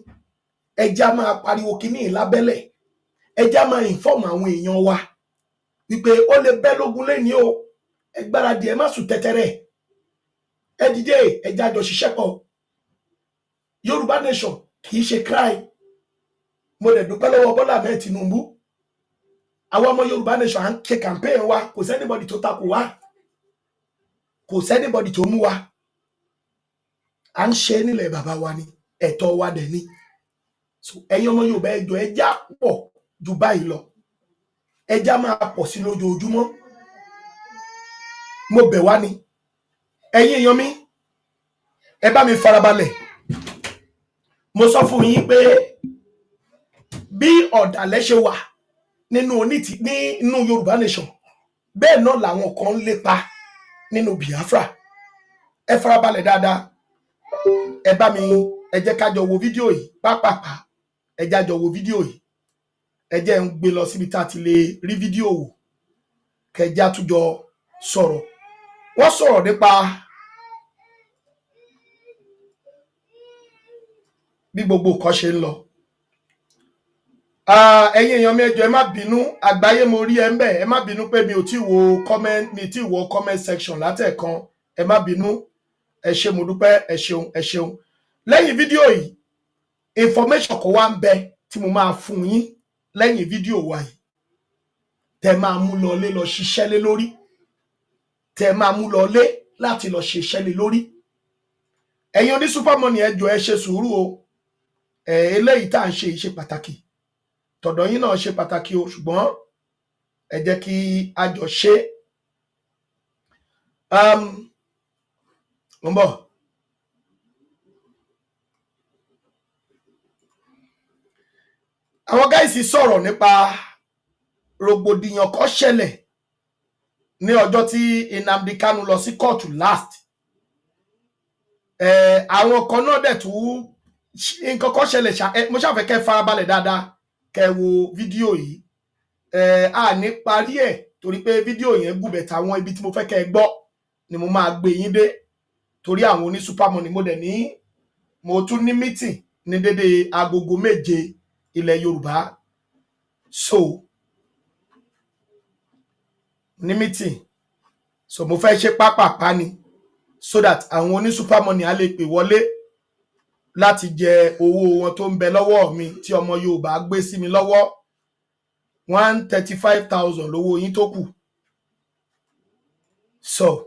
ẹjá máa pariwo kíní lábẹ́lẹ̀, ẹjá máa inform àwọn èèyàn wa wípé ó lè bẹ́ lógun lẹ́ni o, ẹ gbáradì, ẹ má sùn tẹ́tẹ́rẹ́, ẹ dìde, ẹjá jọ ṣiṣẹ́ pọ̀. Yorùbá nation kì í ṣe crime. Mo dẹ̀ dúpẹ́ lọ́wọ́ Bọ́lá Ahmed Tinubu. Àwọn ọmọ Yorùbá nation à ń ṣe campaign wa, kò sẹ́nibọ̀dì tó takò wá, kò sẹ́nibọ̀dì tó mú wa. À ń ṣe nílẹ̀ bàbá wa ni, ẹ̀tọ́ wa dẹ̀ ni. So ẹ̀yin ọmọ Yorùbá ẹ jọ̀ọ́, ẹjá pọ̀ ju báyìí lọ, ẹjá máa pọ̀ sí lójoojúmọ́. Mo bẹ̀ wá ni, ẹ̀yin èèyàn mi, ẹ bá mi farabalẹ̀. Mo sọ fún yín pé bí ọ̀dàlẹ̀ ṣe wà nínú Yorùbá nation, bẹ́ẹ̀ náà làwọn kan ń lépa nínú Biafra. Ẹ farabalẹ̀ dáadáa, ẹ bá mi, ẹ jẹ́ ká jọ wo fídíò yìí pápápá, ẹ já jọ wo fídíò yìí, ẹ jẹ́ ń gbé lọ síbi tá ti lè rí fídíò wò, kẹjá tún jọ sọ̀rọ̀. Wọ́n sọ̀rọ̀ nípa bí gbogbo nǹkan ṣe ń lọ. Ẹ̀yin èèyàn mi ẹ jọ̀ọ́, ẹ má bínú, àgbáyé mo rí ẹ ń bẹ̀, ẹ má bínú pé mi ò tí wo comment section látẹ̀kan, ẹ má bínú, ẹ ṣé mo dúpẹ́, ẹ ṣeun, ẹ ṣeun. Lẹ́yìn fídíò yìí, information kan wá ń bẹ tí mo máa fún yín lẹ́yìn fídíò wa yìí, tẹ́ máa mú lọ lé lọ ṣiṣẹ́ lé lórí, tẹ́ máa mú lọ lé láti lọ ṣiṣẹ́ lé lórí. Ẹ̀yin oní super money ẹ jọ̀ọ́, ẹ ṣe sùúrù o. Eléyìí tá à ń ṣe ṣe pàtàkì, tọ̀dọ̀ yín náà ṣe pàtàkì o, ṣùgbọ́n ẹ jẹ́ kí a jọ ṣe. Mo ń bọ̀. Àwọn gáìsì sọ̀rọ̀ nípa rògbòdìyàn kan ṣẹlẹ̀ ní ọjọ́ tí Nnamdi Kanu lọ sí kóòtù last. Àwọn kan náà dẹ̀ tún nǹkan kan ṣẹlẹ̀, mo ṣàfẹ́ kẹ́ farabalẹ̀ dáadáa kẹ́ wo fídíò yìí. A ní parí ẹ̀ torí pé fídíò yẹn gùn, bẹ̀tà àwọn ibi tí mo fẹ́ kẹ́ gbọ́ ni mo máa gbé yín dé torí àwọn oní super money. Mo tún ní meeting ní dédé agogo 7 ilẹ̀ Yorùbá, so ní meeting, so mo fẹ́ ṣe pápápá ni so that àwọn oní super money á lè pè wọlé láti jẹ owó wọn tó ń bẹ lọ́wọ́ mi tí ọmọ Yorùbá gbé sí mi lọ́wọ́. 135,000 lówó yín tó kù. So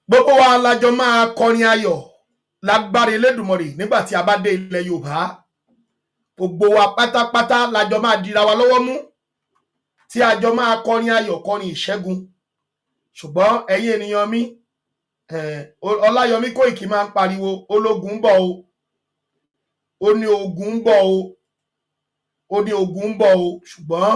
gbogbo wa lájọ máa kọrin ayọ̀ lágbára Elédùmarè nígbà tí a bá dé ilẹ̀ Yorùbá. Gbogbo wa pátápátá lájọ máa dira wa lọ́wọ́ mú tí àjọ máa kọrin ayọ̀, kọrin ìṣẹ́gun. Ṣùgbọ́n ẹ̀yin ènìyàn mi, Ọláyọmí Kóìkì máa ń pariwo ológun ń bọ̀ o, ó ní ogun ń bọ̀ o, ó ní ogun ń bọ̀ o, ṣùgbọ́n